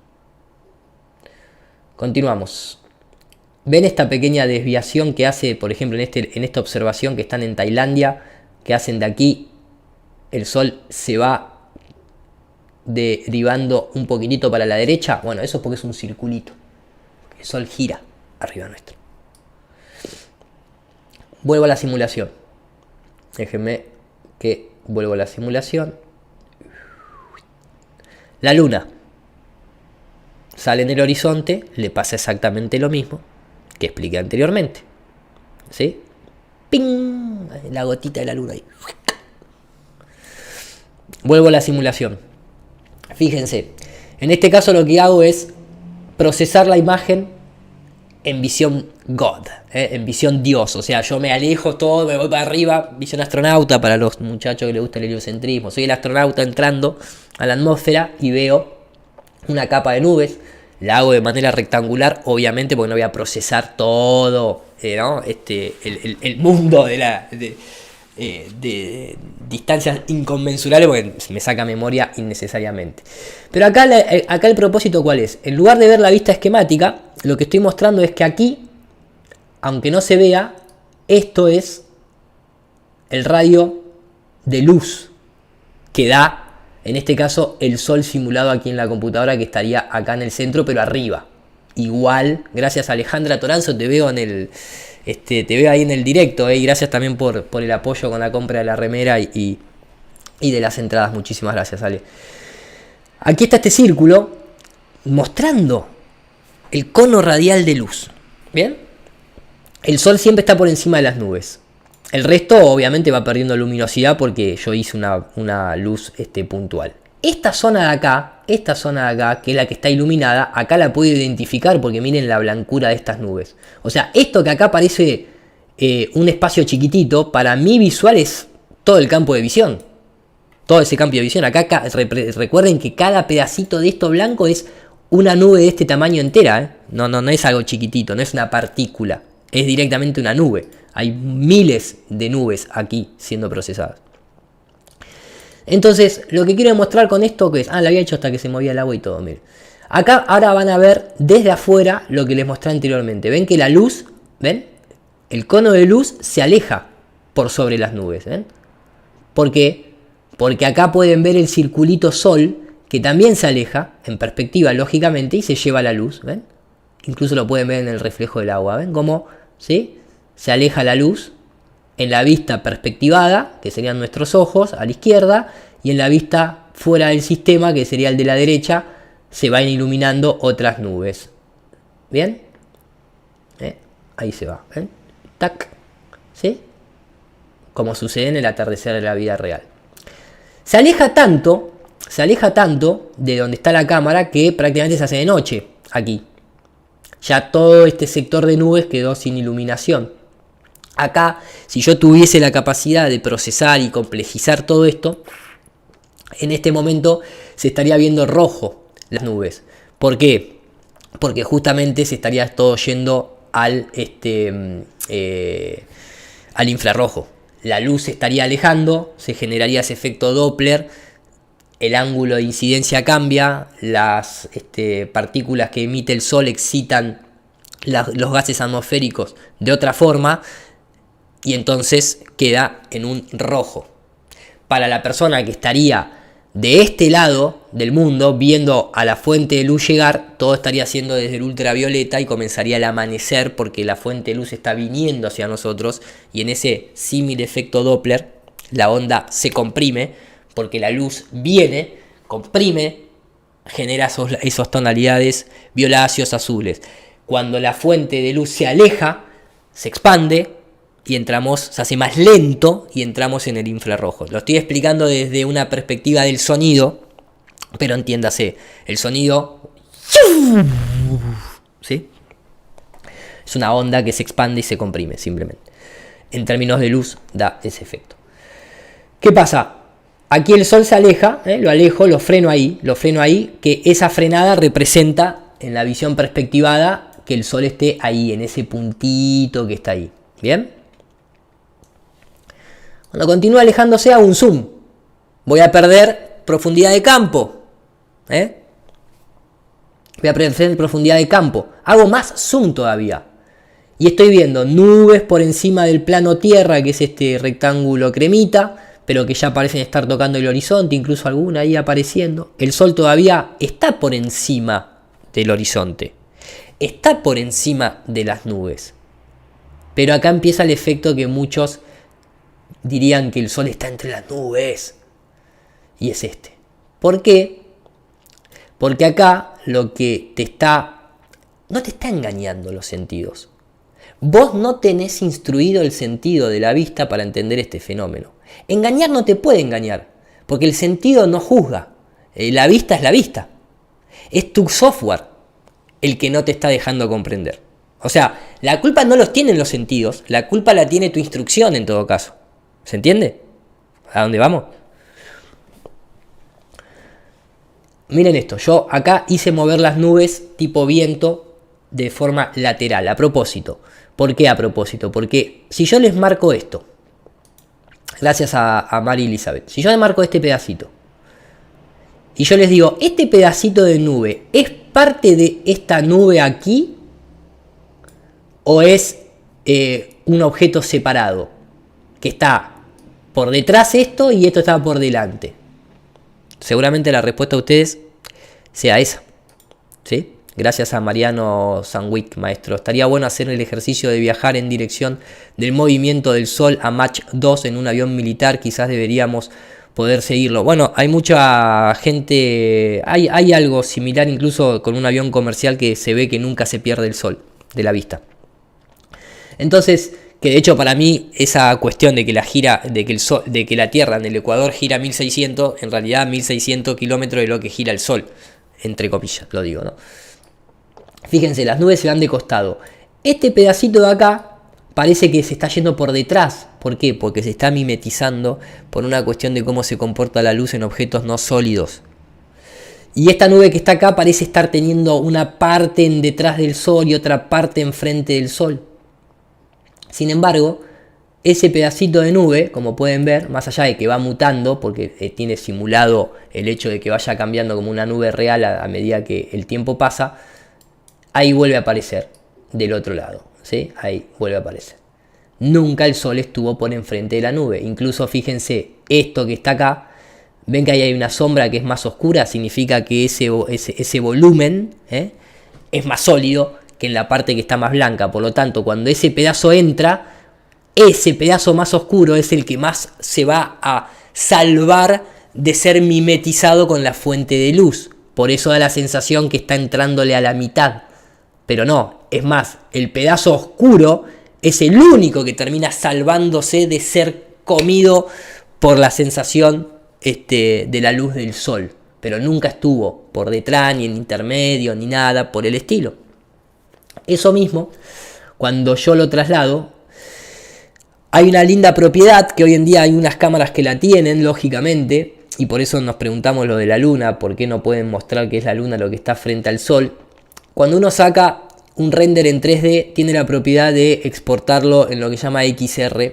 Speaker 1: Continuamos. ¿Ven esta pequeña desviación que hace, por ejemplo, en esta observación que están en Tailandia, que hacen de aquí, el Sol se va derivando un poquitito para la derecha? Bueno, eso es porque es un circulito. El Sol gira arriba nuestro. Vuelvo a la simulación. Déjenme que vuelvo a la simulación. La Luna sale en el horizonte, le pasa exactamente lo mismo que expliqué anteriormente. ¿Sí? ¡Ping! La gotita de la Luna ahí. Vuelvo a la simulación. Fíjense, en este caso lo que hago es procesar la imagen en visión God, en visión Dios. O sea, yo me alejo todo, me voy para arriba, visión astronauta para los muchachos que les gusta el heliocentrismo. Soy el astronauta entrando a la atmósfera y veo una capa de nubes. La hago de manera rectangular, obviamente, porque no voy a procesar todo, ¿no? el mundo de distancias inconmensurables, porque me saca memoria innecesariamente. Pero acá el propósito, ¿cuál es? En lugar de ver la vista esquemática, lo que estoy mostrando es que aquí, aunque no se vea, esto es el radio de luz que da, en este caso, el Sol simulado aquí en la computadora, que estaría acá en el centro, pero arriba. Igual, gracias a Alejandra Toranzo, te veo ahí en el directo, y gracias también por el apoyo con la compra de la remera y de las entradas. Muchísimas gracias, Ale. Aquí está este círculo mostrando el cono radial de luz. ¿Bien? El Sol siempre está por encima de las nubes. El resto obviamente va perdiendo luminosidad porque yo hice una luz puntual. Esta zona de acá, que es la que está iluminada, acá la puedo identificar porque miren la blancura de estas nubes. O sea, esto que acá parece un espacio chiquitito, para mí visual es todo el campo de visión. Todo ese campo de visión. Acá recuerden que cada pedacito de esto blanco es una nube de este tamaño entera, ¿eh? No es algo chiquitito, no es una partícula, es directamente una nube. Hay miles de nubes aquí siendo procesadas. Entonces, lo que quiero demostrar con esto que es, la había hecho hasta que se movía el agua y todo, miren. Acá ahora van a ver desde afuera lo que les mostré anteriormente. Ven que la luz, ¿ven? El cono de luz se aleja por sobre las nubes, ¿ven? ¿Por qué? Porque acá pueden ver el circulito sol, que también se aleja, en perspectiva, lógicamente, y se lleva la luz, ¿ven? Incluso lo pueden ver en el reflejo del agua, ¿ven? Cómo, ¿sí? Se aleja la luz en la vista perspectivada, que serían nuestros ojos, a la izquierda, y en la vista fuera del sistema, que sería el de la derecha, se van iluminando otras nubes. ¿Bien? Ahí se va, ¿ven? Tac, ¿sí? Como sucede en el atardecer de la vida real. Se aleja tanto de donde está la cámara que prácticamente se hace de noche aquí. Ya todo este sector de nubes quedó sin iluminación. Acá, si yo tuviese la capacidad de procesar y complejizar todo esto, en este momento se estaría viendo rojo las nubes. ¿Por qué? Porque justamente se estaría todo yendo al infrarrojo. La luz se estaría alejando, se generaría ese efecto Doppler, el ángulo de incidencia cambia, las partículas que emite el sol excitan los gases atmosféricos de otra forma, y entonces queda en un rojo. Para la persona que estaría de este lado del mundo, viendo a la fuente de luz llegar, todo estaría siendo desde el ultravioleta y comenzaría el amanecer, porque la fuente de luz está viniendo hacia nosotros, y en ese símil efecto Doppler la onda se comprime, porque la luz viene, comprime, genera esos tonalidades violáceos azules. Cuando la fuente de luz se aleja, se expande y se hace más lento y entramos en el infrarrojo. Lo estoy explicando desde una perspectiva del sonido, pero entiéndase, el sonido, ¿sí? Es una onda que se expande y se comprime, simplemente. En términos de luz, da ese efecto. ¿Qué pasa? Aquí el sol se aleja, lo alejo, lo freno ahí, que esa frenada representa en la visión perspectivada que el sol esté ahí, en ese puntito que está ahí. ¿Bien? Cuando continúa alejándose hago un zoom. Voy a perder profundidad de campo. Voy a perder profundidad de campo. Hago más zoom todavía. Y estoy viendo nubes por encima del plano tierra, que es este rectángulo cremita, pero que ya parecen estar tocando el horizonte, incluso alguna ahí apareciendo. El sol todavía está por encima del horizonte. Está por encima de las nubes. Pero acá empieza el efecto que muchos dirían que el sol está entre las nubes. Y es este. ¿Por qué? Porque acá lo que no te está engañando los sentidos. Vos no tenés instruido el sentido de la vista para entender este fenómeno. Engañar no te puede engañar, porque el sentido no juzga. La vista es la vista. Es tu software el que no te está dejando comprender. O sea, la culpa no los tienen los sentidos, la culpa la tiene tu instrucción en todo caso. ¿Se entiende? ¿A dónde vamos? Miren esto, yo acá hice mover las nubes tipo viento de forma lateral, a propósito. ¿Por qué a propósito? Porque si yo les marco esto, gracias a Mari Elizabeth, si yo les marco este pedacito, y yo les digo, este pedacito de nube, ¿es parte de esta nube aquí? ¿O es un objeto separado? Que está por detrás esto y esto está por delante. Seguramente la respuesta de ustedes sea esa. ¿Sí? Gracias a Mariano Sanwick, maestro. Estaría bueno hacer el ejercicio de viajar en dirección del movimiento del Sol a Mach 2 en un avión militar. Quizás deberíamos poder seguirlo. Bueno, hay mucha gente... Hay algo similar incluso con un avión comercial que se ve que nunca se pierde el Sol de la vista. Entonces, que de hecho para mí esa cuestión de que la Tierra en el Ecuador gira 1600, en realidad 1600 kilómetros de lo que gira el Sol, entre comillas, lo digo, ¿no? Fíjense, las nubes se van de costado. Este pedacito de acá parece que se está yendo por detrás. ¿Por qué? Porque se está mimetizando por una cuestión de cómo se comporta la luz en objetos no sólidos. Y esta nube que está acá parece estar teniendo una parte en detrás del Sol y otra parte enfrente del Sol. Sin embargo, ese pedacito de nube, como pueden ver, más allá de que va mutando, porque tiene simulado el hecho de que vaya cambiando como una nube real a medida que el tiempo pasa, ahí vuelve a aparecer del otro lado, ¿sí? Ahí vuelve a aparecer. Nunca el Sol estuvo por enfrente de la nube. Incluso fíjense, esto que está acá, ven que ahí hay una sombra que es más oscura, significa que ese volumen es más sólido que en la parte que está más blanca. Por lo tanto, cuando ese pedazo entra, ese pedazo más oscuro es el que más se va a salvar de ser mimetizado con la fuente de luz. Por eso da la sensación que está entrándole a la mitad. Pero no, es más, el pedazo oscuro es el único que termina salvándose de ser comido por la sensación de la luz del Sol. Pero nunca estuvo por detrás, ni en intermedio, ni nada por el estilo. Eso mismo, cuando yo lo traslado, hay una linda propiedad que hoy en día hay unas cámaras que la tienen, lógicamente, y por eso nos preguntamos lo de la luna, por qué no pueden mostrar que es la luna lo que está frente al Sol. Cuando uno saca un render en 3D, tiene la propiedad de exportarlo en lo que se llama XR,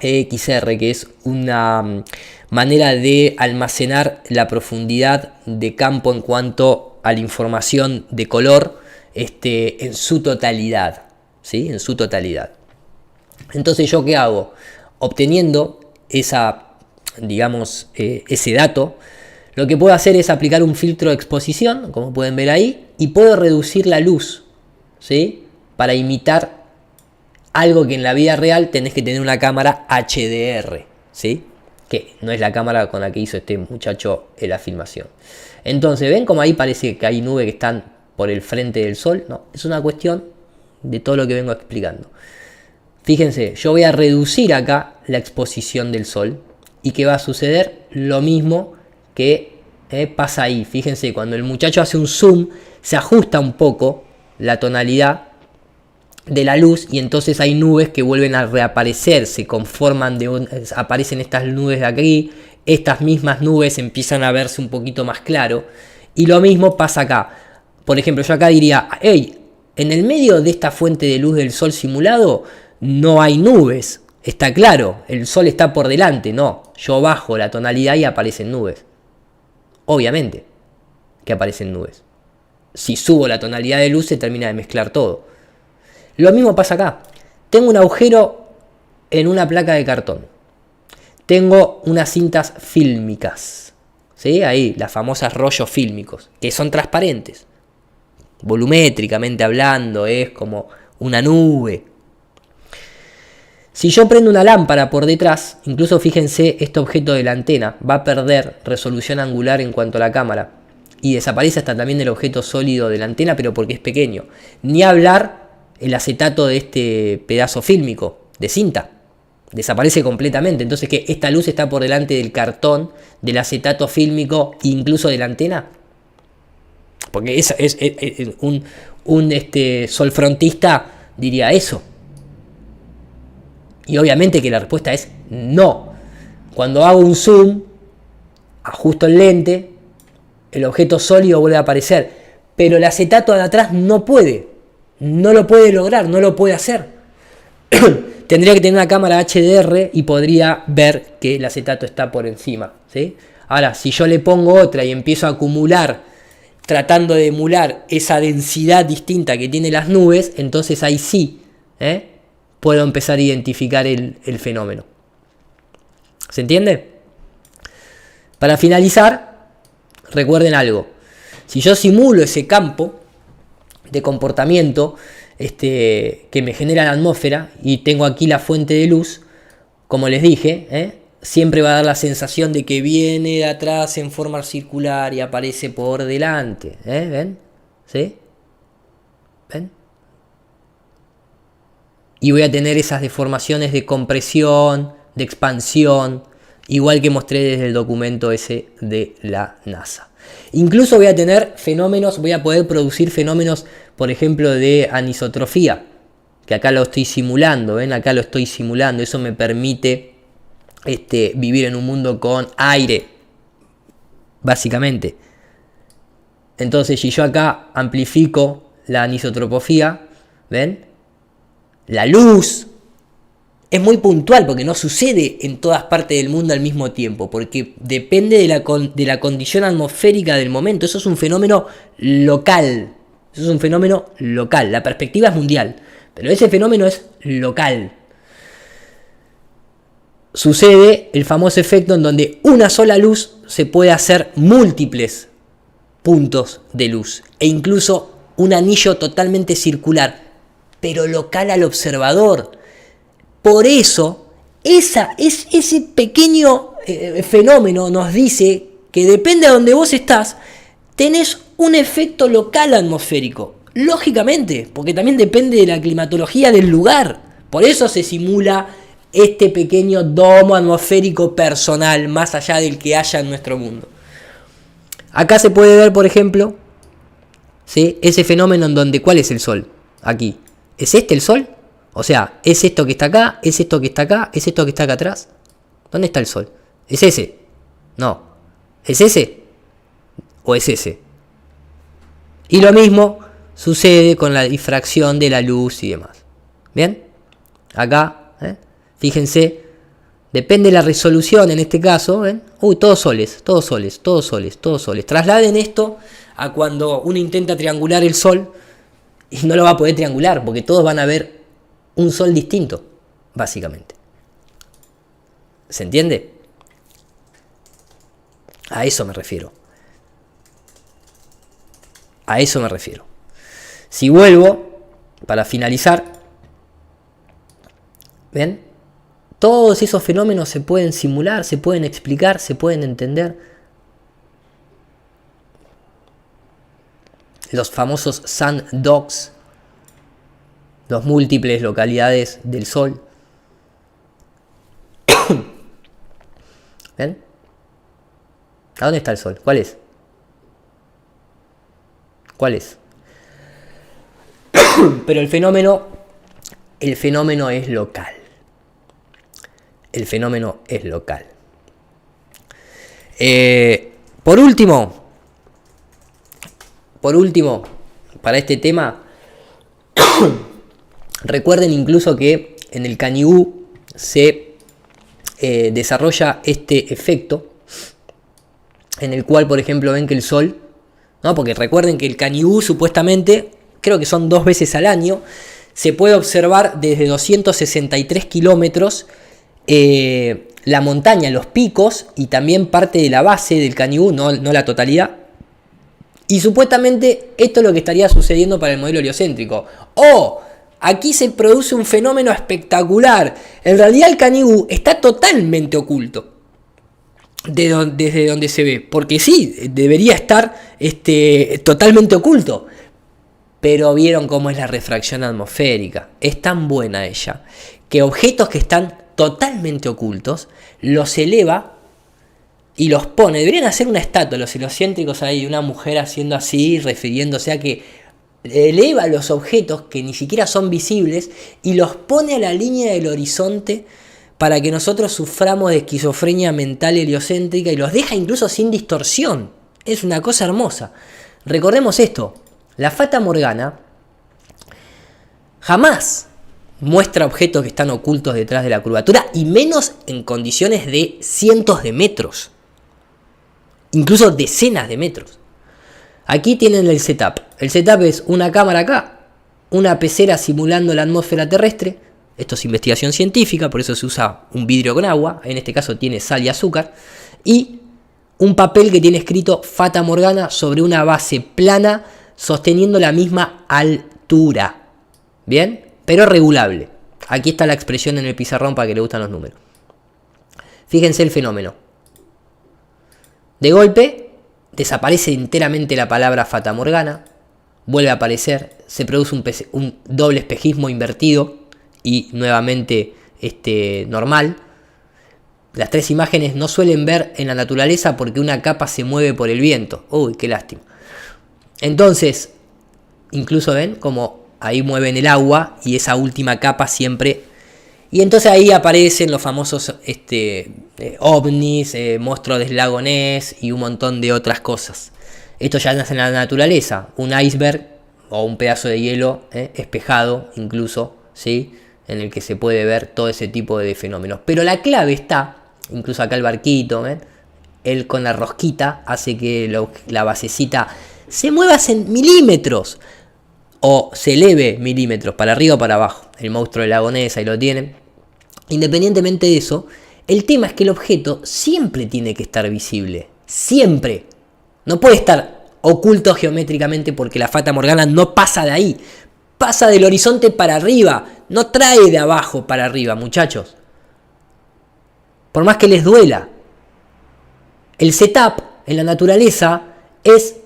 Speaker 1: que es una manera de almacenar la profundidad de campo en cuanto a la información de color en su totalidad, ¿sí? En su totalidad. Entonces, ¿yo qué hago? Obteniendo ese dato, lo que puedo hacer es aplicar un filtro de exposición, como pueden ver ahí, y puedo reducir la luz, ¿sí? Para imitar algo que en la vida real tenés que tener una cámara HDR, ¿sí? Que no es la cámara con la que hizo este muchacho en la filmación. Entonces, ¿ven cómo ahí parece que hay nubes que están por el frente del Sol? No, es una cuestión de todo lo que vengo explicando. Fíjense, yo voy a reducir acá la exposición del Sol. ¿Y qué va a suceder? Lo mismo que pasa ahí. Fíjense, cuando el muchacho hace un zoom, se ajusta un poco la tonalidad de la luz y entonces hay nubes que vuelven a reaparecer, se conforman, aparecen estas nubes de aquí, estas mismas nubes empiezan a verse un poquito más claro. Y lo mismo pasa acá. Por ejemplo, yo acá diría, hey, en el medio de esta fuente de luz del Sol simulado, no hay nubes, está claro, el Sol está por delante. No, yo bajo la tonalidad y aparecen nubes. Obviamente que aparecen nubes. Si subo la tonalidad de luz se termina de mezclar todo. Lo mismo pasa acá. Tengo un agujero en una placa de cartón. Tengo unas cintas fílmicas, ¿sí? Ahí, las famosas rollos fílmicos, que son transparentes. Volumétricamente hablando, es como una nube. Si yo prendo una lámpara por detrás, incluso fíjense, este objeto de la antena va a perder resolución angular en cuanto a la cámara. Y desaparece hasta también el objeto sólido de la antena, pero porque es pequeño. Ni hablar el acetato de este pedazo fílmico, de cinta. Desaparece completamente. Entonces, ¿qué? ¿Esta luz está por delante del cartón, del acetato fílmico e incluso de la antena? Porque es un solfrontista diría eso. Y obviamente que la respuesta es no. Cuando hago un zoom, ajusto el lente, el objeto sólido vuelve a aparecer. Pero el acetato de atrás no puede. No lo puede lograr, no lo puede hacer. Tendría que tener una cámara HDR y podría ver que el acetato está por encima, ¿sí? Ahora, si yo le pongo otra y empiezo a acumular, tratando de emular esa densidad distinta que tienen las nubes, entonces ahí sí, puedo empezar a identificar el fenómeno. ¿Se entiende? Para finalizar, recuerden algo. Si yo simulo ese campo de comportamiento que me genera la atmósfera y tengo aquí la fuente de luz, como les dije, siempre va a dar la sensación de que viene de atrás en forma circular y aparece por delante. ¿Ven? ¿Sí? ¿Ven? Y voy a tener esas deformaciones de compresión, de expansión, igual que mostré desde el documento ese de la NASA. Incluso voy a tener fenómenos, voy a poder producir fenómenos, por ejemplo, de anisotrofía, que acá lo estoy simulando, ¿ven? Acá lo estoy simulando, eso me permite vivir en un mundo con aire, básicamente. Entonces, si yo acá amplifico la anisotropía, ¿ven? La luz es muy puntual porque no sucede en todas partes del mundo al mismo tiempo, porque depende de la condición atmosférica del momento. Eso es un fenómeno local. Eso es un fenómeno local. La perspectiva es mundial, pero ese fenómeno es local. Sucede el famoso efecto en donde una sola luz se puede hacer múltiples puntos de luz e incluso un anillo totalmente circular, pero local al observador. Por eso, ese pequeño fenómeno nos dice que depende de donde vos estás, tenés un efecto local atmosférico. Lógicamente, porque también depende de la climatología del lugar. Por eso se simula este pequeño domo atmosférico personal, más allá del que haya en nuestro mundo. Acá se puede ver, por ejemplo, ¿sí?, ese fenómeno en donde, ¿cuál es el Sol? Aquí. ¿Es este el Sol? O sea, ¿es esto que está acá? ¿Es esto que está acá? ¿Es esto que está acá atrás? ¿Dónde está el Sol? ¿Es ese? No. ¿Es ese? ¿O es ese? Y lo mismo sucede con la difracción de la luz y demás. ¿Bien? Acá, fíjense, depende de la resolución en este caso, ¿ven? Todos soles, todos soles, todos soles, todos soles. Trasladen esto a cuando uno intenta triangular el Sol y no lo va a poder triangular porque todos van a ver un Sol distinto, básicamente. ¿Se entiende? A eso me refiero. A eso me refiero. Si vuelvo, para finalizar, ¿ven? Todos esos fenómenos se pueden simular, se pueden explicar, se pueden entender. Los famosos sun dogs, las múltiples localidades del Sol. ¿Ven? ¿A dónde está el Sol? ¿Cuál es? ¿Cuál es? Pero el fenómeno es local. El fenómeno es local. Por último, para este tema, recuerden incluso que en el Canigú se desarrolla este efecto en el cual, por ejemplo, ven que el Sol, ¿no? Porque recuerden que el Canigú supuestamente, creo que son 2 veces al año, se puede observar desde 263 kilómetros la montaña, los picos y también parte de la base del Canigú, no la totalidad. Y supuestamente esto es lo que estaría sucediendo para el modelo heliocéntrico. Aquí se produce un fenómeno espectacular. En realidad el Canigú está totalmente oculto desde donde se ve, porque sí, debería estar totalmente oculto. Pero vieron cómo es la refracción atmosférica. Es tan buena ella que objetos que están totalmente ocultos los eleva y los pone. Deberían hacer una estatua los heliocéntricos ahí, una mujer haciendo así, refiriéndose a que eleva los objetos que ni siquiera son visibles y los pone a la línea del horizonte para que nosotros suframos de esquizofrenia mental heliocéntrica y los deja incluso sin distorsión. Es una cosa hermosa. Recordemos esto. La Fata Morgana jamás muestra objetos que están ocultos detrás de la curvatura y menos en condiciones de cientos de metros, incluso decenas de metros. Aquí tienen el setup. El setup es una cámara acá, una pecera simulando la atmósfera terrestre. Esto es investigación científica, por eso se usa un vidrio con agua. En este caso tiene sal y azúcar. Y un papel que tiene escrito Fata Morgana sobre una base plana sosteniendo la misma altura. ¿Bien? Pero regulable. Aquí está la expresión en el pizarrón para que le gustan los números. Fíjense el fenómeno. De golpe, desaparece enteramente la palabra Fata Morgana. Vuelve a aparecer. Se produce un doble espejismo invertido y nuevamente normal. Las 3 imágenes no suelen ver en la naturaleza porque una capa se mueve por el viento. Uy, qué lástima. Entonces, incluso ven como ahí mueven el agua y esa última capa siempre. Y entonces ahí aparecen los famosos ovnis, monstruos del lago Ness y un montón de otras cosas. Esto ya nace en la naturaleza, un iceberg o un pedazo de hielo espejado incluso, ¿sí? En el que se puede ver todo ese tipo de fenómenos. Pero la clave está, incluso acá el barquito, él con la rosquita hace que la basecita se mueva en milímetros o se eleve milímetros para arriba o para abajo. El monstruo de Lago Ness, ahí lo tienen. Independientemente de eso, el tema es que el objeto siempre tiene que estar visible. Siempre. No puede estar oculto geométricamente porque la Fata Morgana no pasa de ahí. Pasa del horizonte para arriba. No trae de abajo para arriba, muchachos. Por más que les duela. El setup en la naturaleza es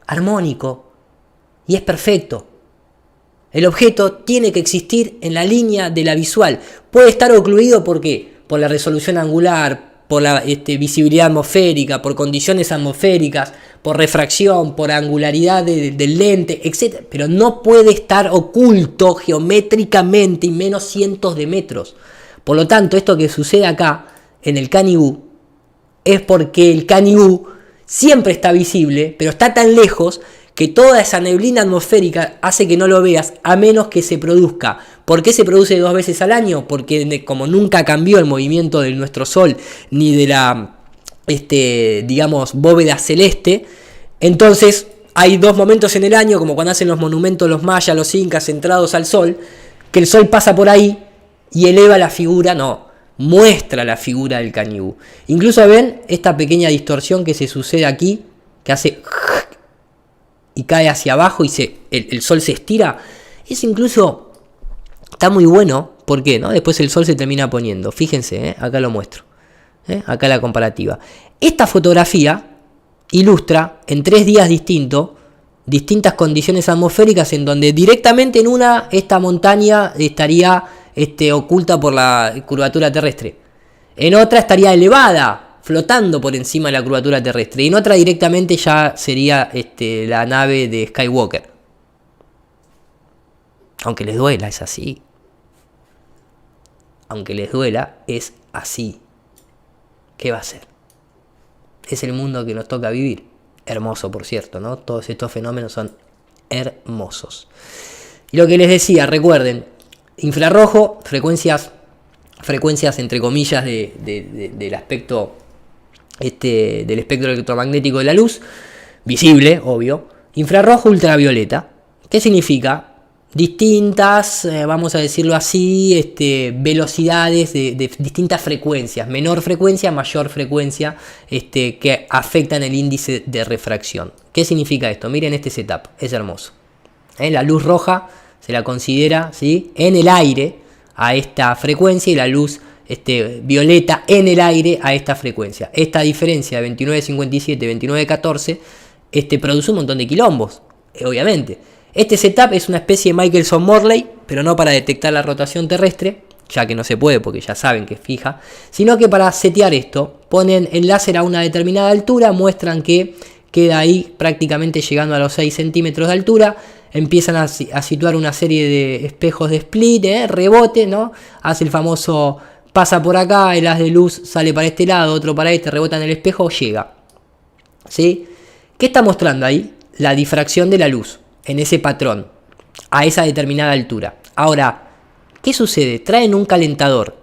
Speaker 1: armónico y es perfecto. El objeto tiene que existir en la línea de la visual. Puede estar ocluido ¿por qué? Por la resolución angular, por la visibilidad atmosférica, por condiciones atmosféricas, por refracción, por angularidad del lente, etc. Pero no puede estar oculto geométricamente y menos cientos de metros. Por lo tanto, esto que sucede acá en el Canigú es porque el Canigú siempre está visible, pero está tan lejos que toda esa neblina atmosférica hace que no lo veas a menos que se produzca. ¿Por qué se produce 2 veces al año? Porque como nunca cambió el movimiento de nuestro Sol ni de la bóveda celeste, entonces hay 2 momentos en el año, como cuando hacen los monumentos los mayas, los incas centrados al Sol, que el Sol pasa por ahí y eleva la figura, muestra la figura del Canigú. Incluso ven esta pequeña distorsión que se sucede aquí, que hace y cae hacia abajo y el Sol se estira. Es incluso, está muy bueno, ¿por qué? Después el Sol se termina poniendo. Fíjense, acá lo muestro. Acá la comparativa. Esta fotografía ilustra en 3 días distintas condiciones atmosféricas en donde directamente en una, esta montaña estaría oculta por la curvatura terrestre. En otra estaría elevada, flotando por encima de la curvatura terrestre. Y en otra directamente ya sería la nave de Skywalker. Aunque les duela, es así. Aunque les duela, es así. ¿Qué va a ser? Es el mundo que nos toca vivir. Hermoso, por cierto, ¿no? Todos estos fenómenos son hermosos. Y lo que les decía, recuerden, infrarrojo, frecuencias entre comillas del aspecto del espectro electromagnético de la luz, visible, obvio. Infrarrojo, ultravioleta. ¿Qué significa? Distintas, vamos a decirlo así, velocidades de distintas frecuencias, menor frecuencia, mayor frecuencia, que afectan el índice de refracción. ¿Qué significa esto? Miren este setup, es hermoso. La luz roja se la considera, ¿sí?, en el aire a esta frecuencia y la luz violeta en el aire a esta frecuencia. Esta diferencia de 29.57, 29.14 produce un montón de quilombos, obviamente. Este setup es una especie de Michelson-Morley, pero no para detectar la rotación terrestre, ya que no se puede porque ya saben que es fija, sino que para setear esto ponen el láser a una determinada altura, muestran que queda ahí prácticamente llegando a los 6 centímetros de altura, empiezan a situar una serie de espejos de split, rebote, ¿no? Hace el famoso pasa por acá, el haz de luz sale para este lado, otro para este, rebota en el espejo, llega. ¿Sí? ¿Qué está mostrando ahí? La difracción de la luz en ese patrón, a esa determinada altura. Ahora, ¿qué sucede? Traen un calentador,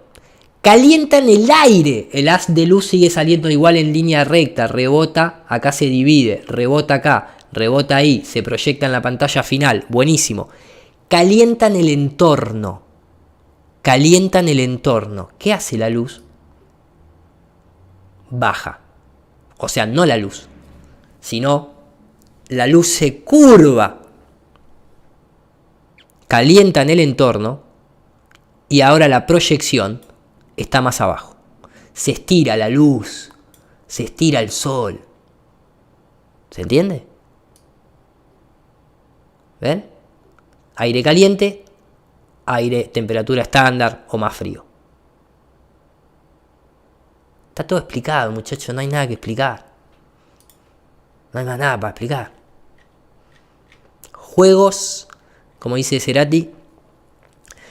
Speaker 1: calientan el aire, el haz de luz sigue saliendo igual en línea recta, rebota, acá se divide, rebota acá, rebota ahí, se proyecta en la pantalla final, buenísimo. Calientan el entorno. ¿Qué hace la luz? Baja. O sea, no la luz, sino la luz se curva. Calientan el entorno y ahora la proyección está más abajo. Se estira la luz, se estira el sol. ¿Se entiende? ¿Ven? Aire caliente, aire temperatura estándar o más frío. Está todo explicado, muchachos, no hay nada que explicar. No hay más nada para explicar. Juegos, como dice Cerati,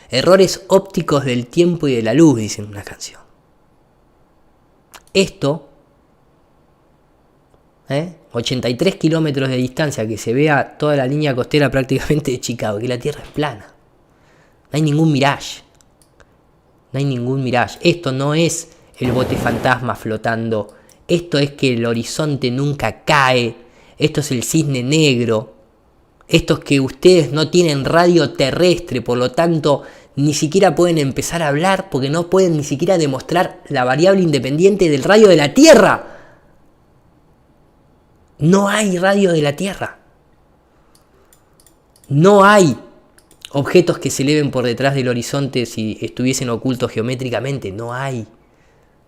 Speaker 1: errores ópticos del tiempo y de la luz, dicen una canción. Esto, 83 kilómetros de distancia, que se vea toda la línea costera prácticamente de Chicago, que la Tierra es plana. No hay ningún mirage. No hay ningún mirage. Esto no es el bote fantasma flotando. Esto es que el horizonte nunca cae. Esto es el cisne negro. Esto es que ustedes no tienen radio terrestre, por lo tanto ni siquiera pueden empezar a hablar porque no pueden ni siquiera demostrar la variable independiente del radio de la Tierra. No hay radio de la Tierra. No hay objetos que se eleven por detrás del horizonte si estuviesen ocultos geométricamente. No hay.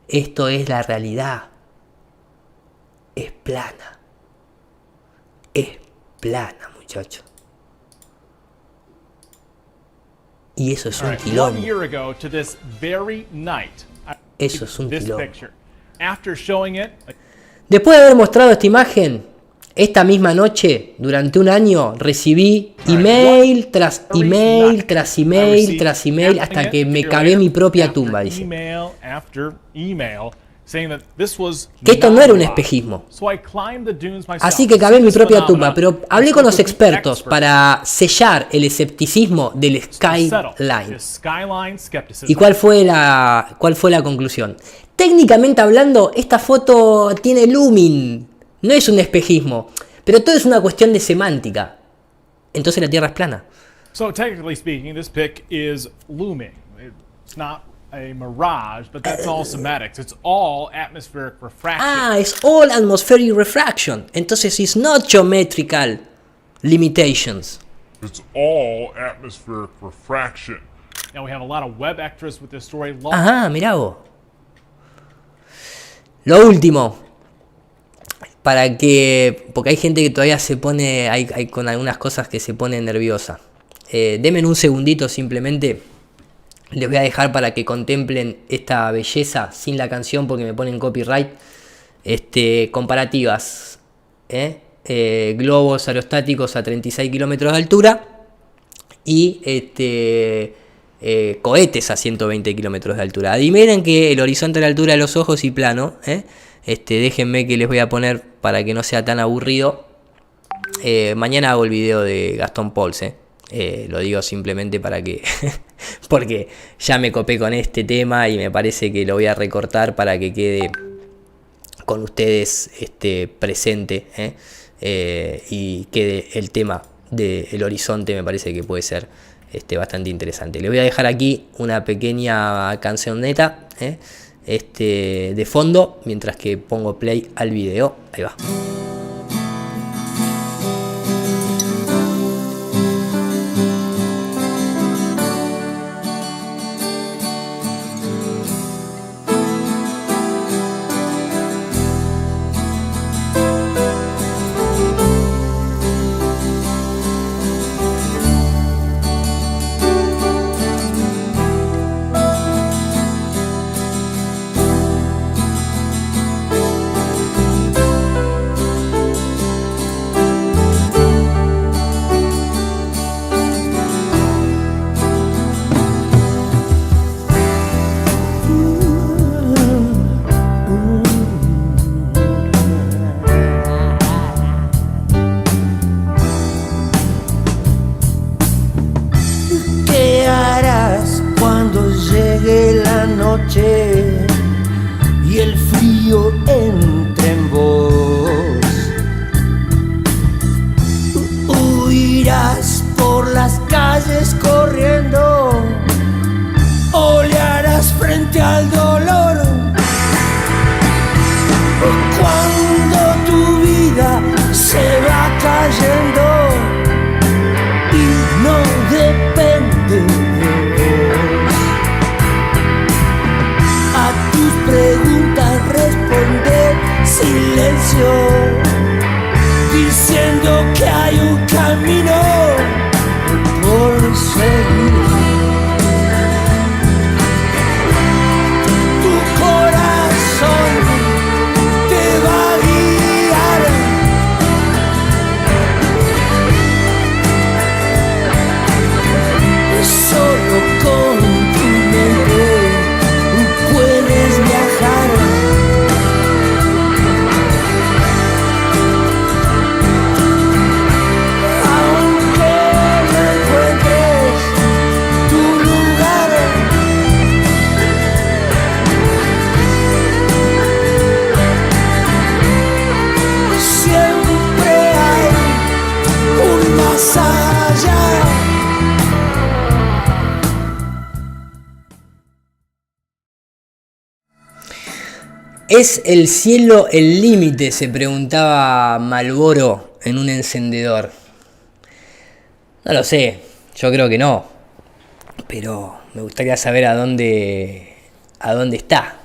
Speaker 1: Esto es la realidad. Es plana. Es plana, muchachos. Y eso es un quilombo. Eso es un quilombo. Después de haber mostrado esta imagen, esta misma noche, durante un año, recibí email tras email, tras email, tras email, hasta que me cavé mi propia tumba, dice. Que esto no era un espejismo. Así que cavé mi propia tumba, pero hablé con los expertos para sellar el escepticismo del skyline. ¿Y cuál fue la conclusión? Técnicamente hablando, esta foto tiene looming, no es un espejismo, pero todo es una cuestión de semántica. Entonces la Tierra es plana.
Speaker 5: So technically speaking, this pic is looming. It's not a mirage, but that's all semantics. It's all atmospheric refraction.
Speaker 1: Ah, it's all atmospheric refraction. Entonces it's not geometrical limitations.
Speaker 6: It's all atmospheric refraction.
Speaker 5: Now we have a lot of web extras with this story.
Speaker 1: Ajá, mirá vos. Lo último, porque hay gente que todavía se pone, hay con algunas cosas que se pone nerviosa. Denme un segundito simplemente, les voy a dejar para que contemplen esta belleza sin la canción porque me ponen copyright. Comparativas, globos aerostáticos a 36 kilómetros de altura y cohetes a 120 kilómetros de altura. Adivinen que el horizonte a la altura de los ojos y plano. Déjenme que les voy a poner para que no sea tan aburrido. Mañana hago el video de Gastón Pauls. Lo digo simplemente para que porque ya me copé con este tema y me parece que lo voy a recortar para que quede con ustedes presente. Y quede el tema del horizonte, me parece que puede ser bastante interesante. Les voy a dejar aquí una pequeña cancioneta de fondo mientras que pongo play al video. Ahí va.
Speaker 7: Y el frío entre en vos. Huirás por las calles corriendo o le harás frente al dolor. Cuando tu vida se va cayendo y no depende preguntas responder silencio, diciendo que hay un camino por
Speaker 1: ¿Es el cielo el límite?, se preguntaba Malboro en un encendedor. No lo sé, yo creo que no, pero me gustaría saber a dónde está.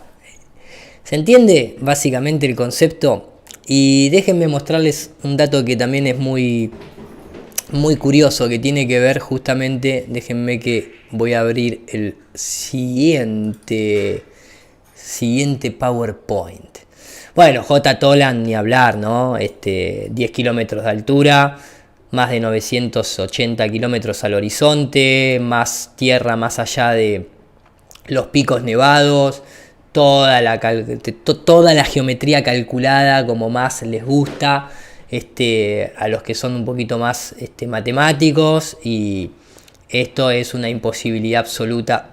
Speaker 1: ¿Se entiende básicamente el concepto? Y déjenme mostrarles un dato que también es muy curioso, que tiene que ver justamente, déjenme que voy a abrir el siguiente PowerPoint. Bueno, J. Toland ni hablar, ¿no? 10 kilómetros de altura, más de 980 kilómetros al horizonte, más tierra más allá de los picos nevados, toda la geometría calculada como más les gusta, a los que son un poquito más matemáticos, y esto es una imposibilidad absoluta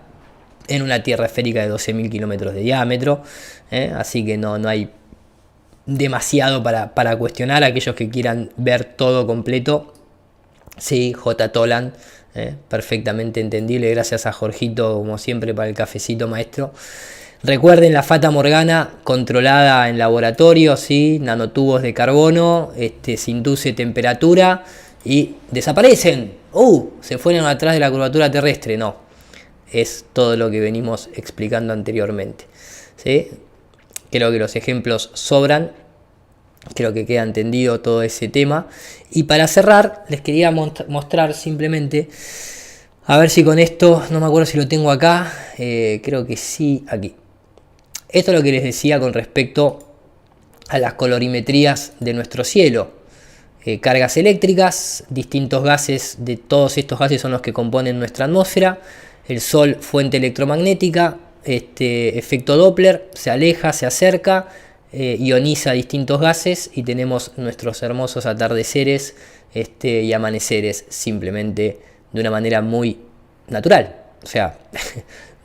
Speaker 1: en una tierra esférica de 12.000 kilómetros de diámetro, así que no hay demasiado para cuestionar. Aquellos que quieran ver todo completo, sí, J. Toland, perfectamente entendible. Gracias a Jorgito, como siempre, para el cafecito, maestro. Recuerden la Fata Morgana controlada en laboratorio, ¿sí? Nanotubos de carbono, se induce temperatura y desaparecen. Se fueron atrás de la curvatura terrestre. No, es todo lo que venimos explicando anteriormente, ¿sí? Creo que los ejemplos sobran, creo que queda entendido todo ese tema. Y para cerrar, les quería mostrar simplemente, a ver si con esto, no me acuerdo si lo tengo acá, creo que sí, aquí. Esto es lo que les decía con respecto a las colorimetrías de nuestro cielo. Cargas eléctricas, distintos gases, de todos estos gases son los que componen nuestra atmósfera. El Sol, fuente electromagnética, efecto Doppler, se aleja, se acerca, ioniza distintos gases, y tenemos nuestros hermosos atardeceres y amaneceres, simplemente de una manera muy natural. O sea,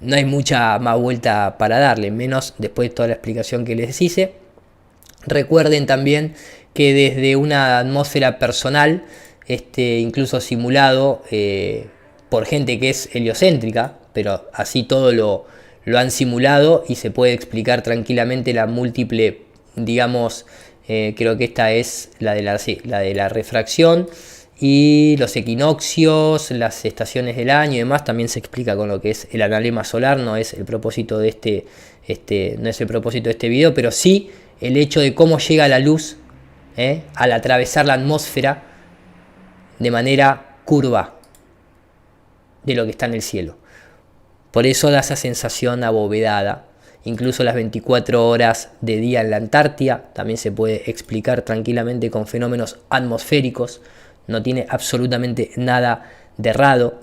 Speaker 1: no hay mucha más vuelta para darle, menos después de toda la explicación que les hice. Recuerden también que desde una atmósfera personal, incluso simulado por gente que es heliocéntrica, pero así todo lo han simulado, y se puede explicar tranquilamente la múltiple, digamos, creo que esta es la de la refracción, y los equinoccios, las estaciones del año y demás. También se explica con lo que es el analema solar. No es el propósito de este video, pero sí el hecho de cómo llega la luz al atravesar la atmósfera de manera curva de lo que está en el cielo. Por eso da esa sensación abovedada. Incluso las 24 horas de día en la Antártida también se puede explicar tranquilamente con fenómenos atmosféricos. No tiene absolutamente nada de raro.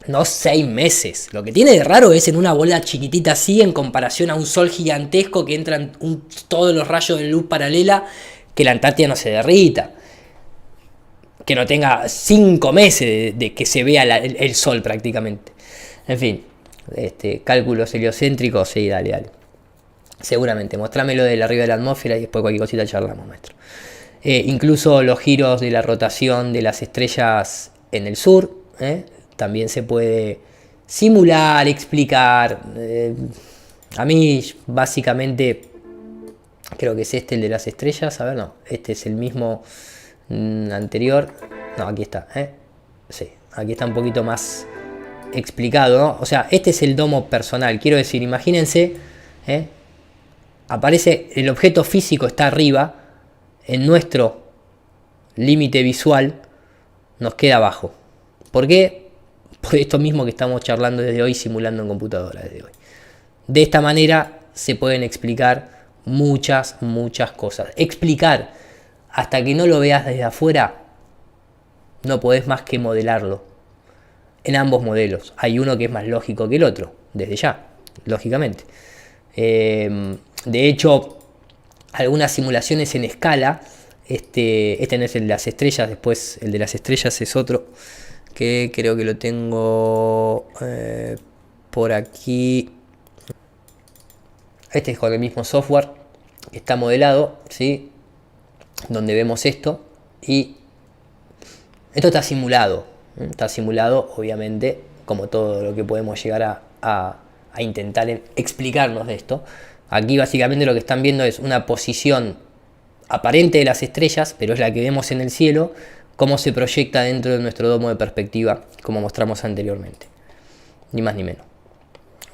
Speaker 1: No 6 meses. Lo que tiene de raro es en una bola chiquitita así, en comparación a un sol gigantesco que entran todos los rayos de luz paralela, que la Antártida no se derrita. Que no tenga 5 meses de que se vea el sol prácticamente. En fin, cálculos heliocéntricos, sí, dale. Seguramente, mostrámelo de arriba de la atmósfera y después cualquier cosita charlamos, maestro. Incluso los giros de la rotación de las estrellas en el sur, también se puede simular, explicar. A mí, básicamente, creo que es el de las estrellas. A ver, no, este es el mismo anterior. No, aquí está, sí, aquí está un poquito más explicado, ¿no? O sea, este es el domo personal. Quiero decir, imagínense, aparece el objeto físico, está arriba. En nuestro límite visual nos queda abajo. ¿Por qué? Por esto mismo que estamos charlando desde hoy, simulando en computadora desde hoy. De esta manera se pueden explicar muchas cosas. Explicar hasta que no lo veas desde afuera, no podés más que modelarlo. En ambos modelos. Hay uno que es más lógico que el otro, desde ya, lógicamente. De hecho, algunas simulaciones en escala, este no es el de las estrellas, después el de las estrellas es otro, que creo que lo tengo por aquí. Este es con el mismo software que está modelado, ¿sí? Donde vemos esto, y esto está simulado, obviamente, como todo lo que podemos llegar a intentar explicarnos de esto. Aquí básicamente lo que están viendo es una posición aparente de las estrellas, pero es la que vemos en el cielo, cómo se proyecta dentro de nuestro domo de perspectiva, como mostramos anteriormente. Ni más ni menos.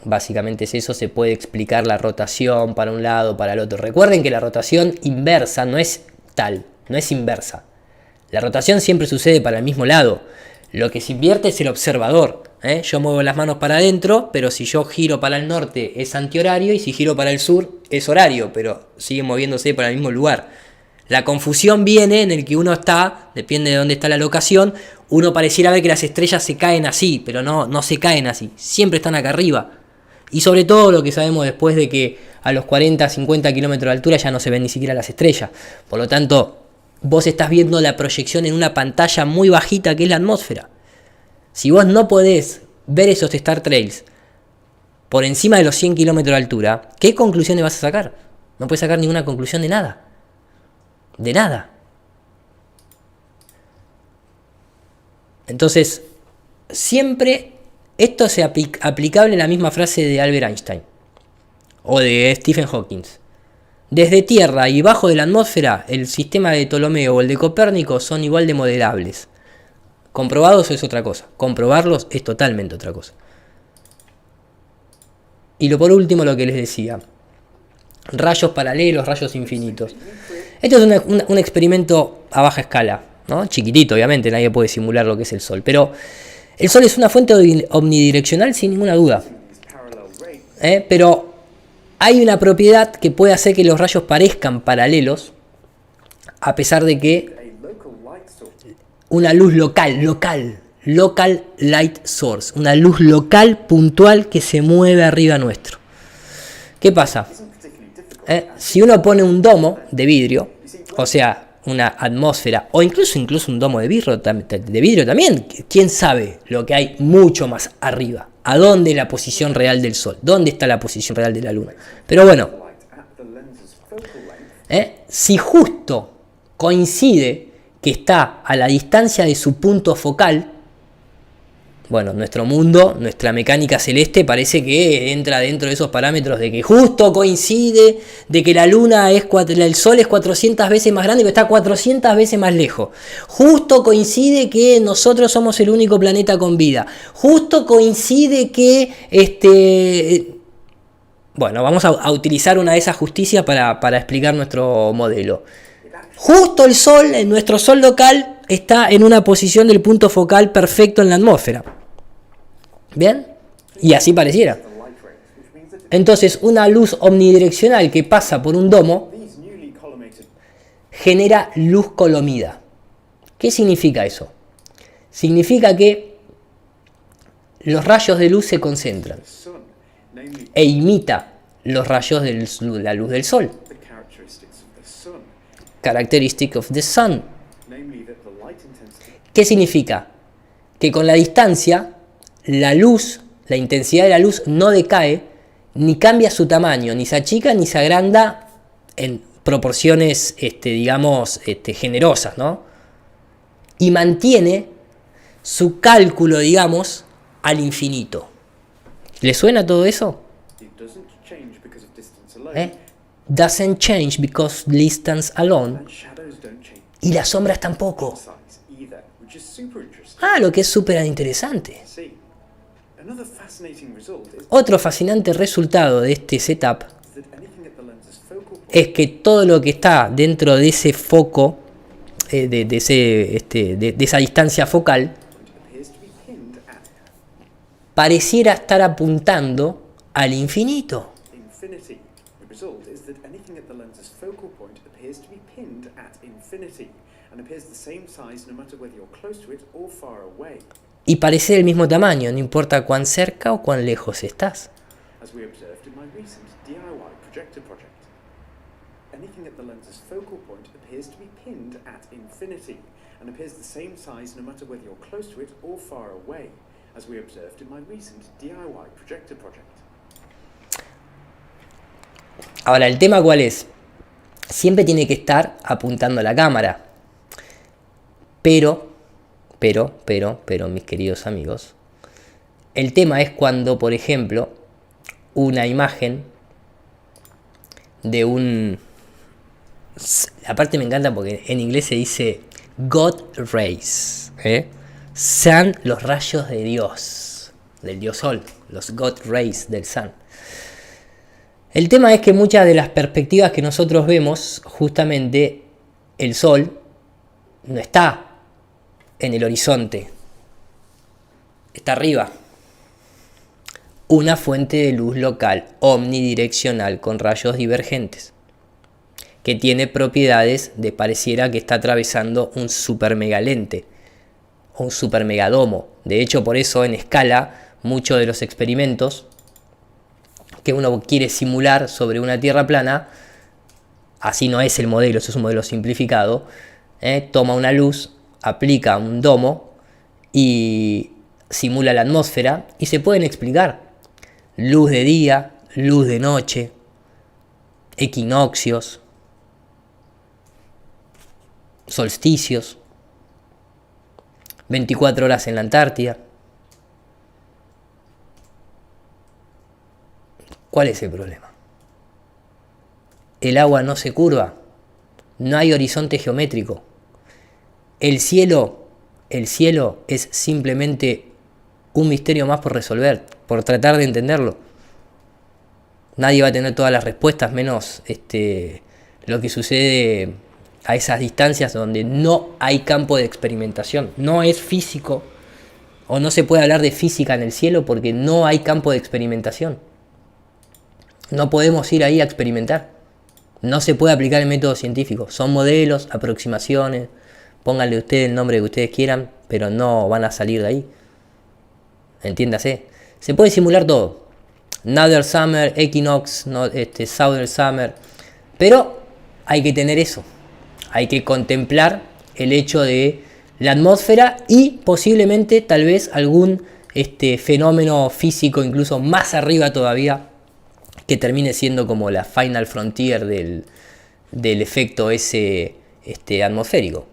Speaker 1: Básicamente es eso, se puede explicar la rotación para un lado, para el otro. Recuerden que la rotación inversa no es tal, no es inversa. La rotación siempre sucede para el mismo lado. Lo que se invierte es el observador. Yo muevo las manos para adentro, pero si yo giro para el norte es antihorario y si giro para el sur es horario, pero sigue moviéndose para el mismo lugar. La confusión viene en el que uno está, depende de dónde está la locación, uno pareciera ver que las estrellas se caen así, pero no se caen así, siempre están acá arriba. Y sobre todo lo que sabemos después de que a los 40, 50 kilómetros de altura ya no se ven ni siquiera las estrellas. Por lo tanto, vos estás viendo la proyección en una pantalla muy bajita que es la atmósfera. Si vos no podés ver esos Star Trails por encima de los 100 kilómetros de altura, ¿qué conclusiones vas a sacar? No puedes sacar ninguna conclusión de nada. De nada. Entonces, siempre esto es aplicable en la misma frase de Albert Einstein o de Stephen Hawking. Desde tierra y bajo de la atmósfera, el sistema de Ptolomeo o el de Copérnico son igual de modelables. Comprobados es otra cosa. Comprobarlos es totalmente otra cosa. Y por último, lo que les decía. Rayos paralelos, rayos infinitos. Esto es un experimento a baja escala, ¿no? Chiquitito, obviamente, nadie puede simular lo que es el Sol. Pero el Sol es una fuente omnidireccional sin ninguna duda. Pero hay una propiedad que puede hacer que los rayos parezcan paralelos, a pesar de que una luz local light source, una luz local puntual que se mueve arriba nuestro. ¿Qué pasa? Si uno pone un domo de vidrio, o sea, una atmósfera, o incluso un domo de vidrio también, quién sabe lo que hay mucho más arriba. ¿A dónde es la posición real del Sol? ¿Dónde está la posición real de la Luna? Pero bueno, si justo coincide que está a la distancia de su punto focal, bueno, nuestro mundo, nuestra mecánica celeste parece que entra dentro de esos parámetros de que justo coincide, de que la Luna el Sol es 400 veces más grande, pero está 400 veces más lejos. Justo coincide que nosotros somos el único planeta con vida. Justo coincide que bueno, vamos a utilizar una de esas justicias para explicar nuestro modelo. Justo el Sol, nuestro Sol local, está en una posición del punto focal perfecto en la atmósfera. ¿Bien? Y así pareciera. Entonces, una luz omnidireccional que pasa por un domo genera luz colomida. ¿Qué significa eso? Significa que los rayos de luz se concentran e imita los rayos de la luz del Sol. Characteristic of the Sun. ¿Qué significa? Que con la distancia, la luz, la intensidad de la luz no decae, ni cambia su tamaño, ni se achica ni se agranda en proporciones, generosas, ¿no? Y mantiene su cálculo, digamos, al infinito. ¿Le suena todo eso? Doesn't change because distance alone. Y las sombras tampoco. Lo que es súper interesante. Otro fascinante resultado de este setup es que todo lo que está dentro de ese foco, de esa distancia focal, pareciera estar apuntando al infinito. Y parece del mismo tamaño, no importa cuán cerca o cuán lejos estás. Ahora, ¿el tema cuál es? Siempre tiene que estar apuntando a la cámara. Pero, mis queridos amigos, el tema es cuando, por ejemplo, una imagen de un... Aparte me encanta porque en inglés se dice God Rays, Sun, los rayos de Dios, del Dios Sol, los God Rays del Sun. El tema es que muchas de las perspectivas que nosotros vemos, justamente el Sol no está en el horizonte, está arriba. Una fuente de luz local omnidireccional con rayos divergentes, que tiene propiedades de pareciera que está atravesando un supermegalente o un supermegadomo. De hecho, por eso en escala, muchos de los experimentos que uno quiere simular sobre una Tierra plana, así no es el modelo, eso es un modelo simplificado, toma una luz, aplica un domo y simula la atmósfera y se pueden explicar. Luz de día, luz de noche, equinoccios, solsticios, 24 horas en la Antártida. ¿Cuál es el problema? El agua no se curva, no hay horizonte geométrico. El cielo es simplemente un misterio más por resolver, por tratar de entenderlo. Nadie va a tener todas las respuestas, menos lo que sucede a esas distancias donde no hay campo de experimentación. No es físico, o no se puede hablar de física en el cielo porque no hay campo de experimentación. No podemos ir ahí a experimentar. No se puede aplicar el método científico. Son modelos, aproximaciones. Pónganle ustedes el nombre que ustedes quieran, pero no van a salir de ahí. Entiéndase. Se puede simular todo. Northern Summer, Equinox, Southern Summer. Pero hay que tener eso. Hay que contemplar el hecho de la atmósfera y posiblemente tal vez algún fenómeno físico incluso más arriba todavía, que termine siendo como la final frontier del efecto ese atmosférico,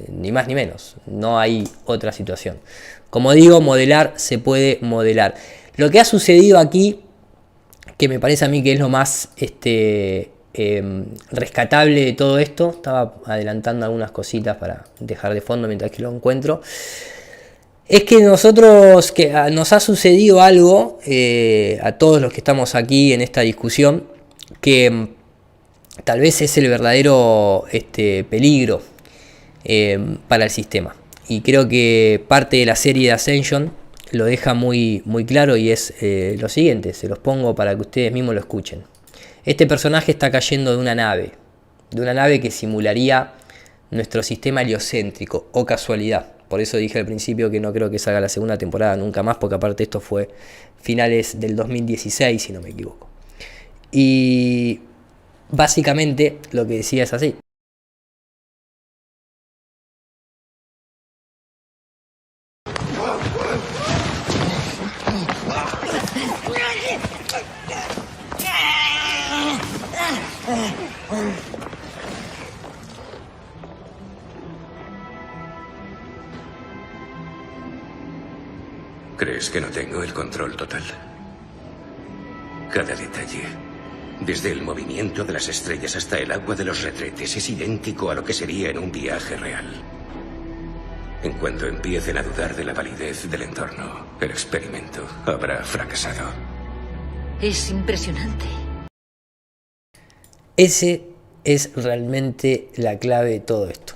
Speaker 1: ni más ni menos, no hay otra situación. Como digo, modelar se puede modelar. Lo que ha sucedido aquí, que me parece a mí que es lo más rescatable de todo esto, estaba adelantando algunas cositas para dejar de fondo mientras que lo encuentro, es que nos ha sucedido algo a todos los que estamos aquí en esta discusión, que tal vez es el verdadero peligro para el sistema. Y creo que parte de la serie de Ascension lo deja muy, muy claro, y es lo siguiente, se los pongo para que ustedes mismos lo escuchen. Este personaje está cayendo de una nave que simularía nuestro sistema heliocéntrico, o casualidad. Por eso dije al principio que no creo que salga la segunda temporada nunca más, porque aparte esto fue finales del 2016, si no me equivoco. Y básicamente lo que decía es así.
Speaker 8: ¿Crees que no tengo el control total? Cada detalle, desde el movimiento de las estrellas hasta el agua de los retretes, es idéntico a lo que sería en un viaje real. En cuanto empiecen a dudar de la validez del entorno, el experimento habrá fracasado.
Speaker 9: Es impresionante.
Speaker 1: Ese es realmente la clave de todo esto.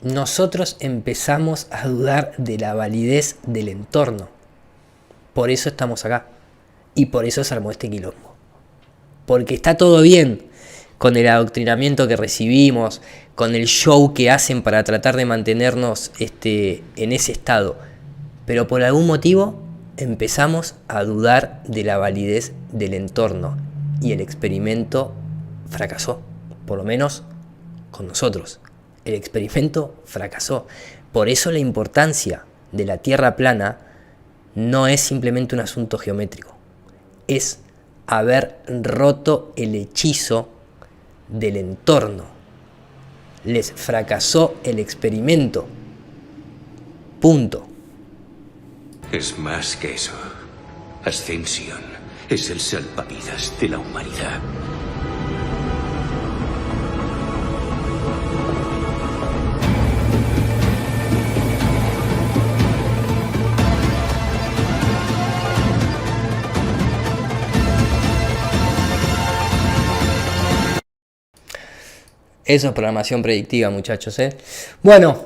Speaker 1: Nosotros empezamos a dudar de la validez del entorno. Por eso estamos acá. Y por eso se armó este quilombo. Porque está todo bien con el adoctrinamiento que recibimos, con el show que hacen para tratar de mantenernos en ese estado. Pero por algún motivo empezamos a dudar de la validez del entorno. Y el experimento fracasó. Por lo menos con nosotros. El experimento fracasó. Por eso la importancia de la Tierra plana no es simplemente un asunto geométrico. Es haber roto el hechizo del entorno. Les fracasó el experimento. Punto.
Speaker 8: Es más que eso. Ascensión es el salvavidas de la humanidad.
Speaker 1: Eso es programación predictiva, muchachos, ¿eh? Bueno,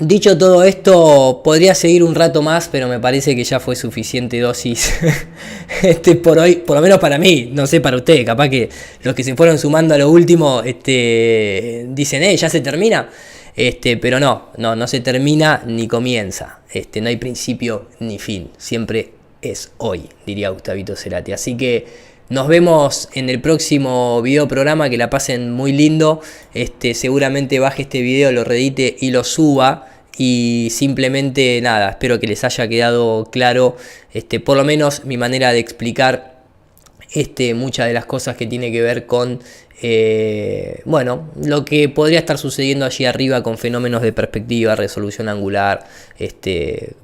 Speaker 1: dicho todo esto, podría seguir un rato más, pero me parece que ya fue suficiente dosis por hoy, por lo menos para mí, no sé para ustedes, capaz que los que se fueron sumando a lo último dicen, ya se termina, pero no se termina ni comienza, no hay principio ni fin, siempre es hoy, diría Gustavito Cerati, así que nos vemos en el próximo video programa, que la pasen muy lindo. Seguramente baje este video, lo reedite y lo suba. Y simplemente nada, espero que les haya quedado claro, por lo menos mi manera de explicar muchas de las cosas que tiene que ver con lo que podría estar sucediendo allí arriba con fenómenos de perspectiva, resolución angular,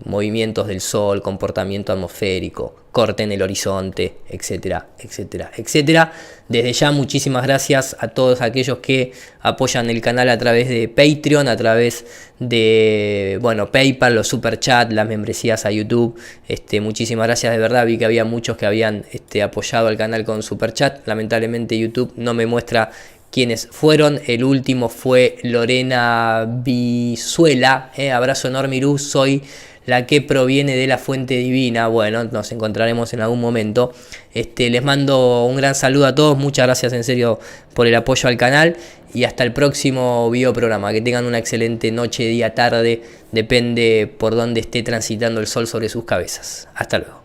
Speaker 1: movimientos del sol, comportamiento atmosférico, corte en el horizonte, etcétera, etcétera, etcétera. Desde ya muchísimas gracias a todos aquellos que apoyan el canal a través de Patreon, a través de PayPal, los superchats, las membresías a YouTube. Muchísimas gracias, de verdad. Vi que había muchos que habían apoyado al canal con superchat. Lamentablemente YouTube no me muestra quiénes fueron. El último fue Lorena Vizuela. Abrazo enorme, Irú, soy la que proviene de la fuente divina. Bueno, nos encontraremos en algún momento. Les mando un gran saludo a todos. Muchas gracias en serio por el apoyo al canal. Y hasta el próximo video programa. Que tengan una excelente noche, día, tarde. Depende por dónde esté transitando el sol sobre sus cabezas. Hasta luego.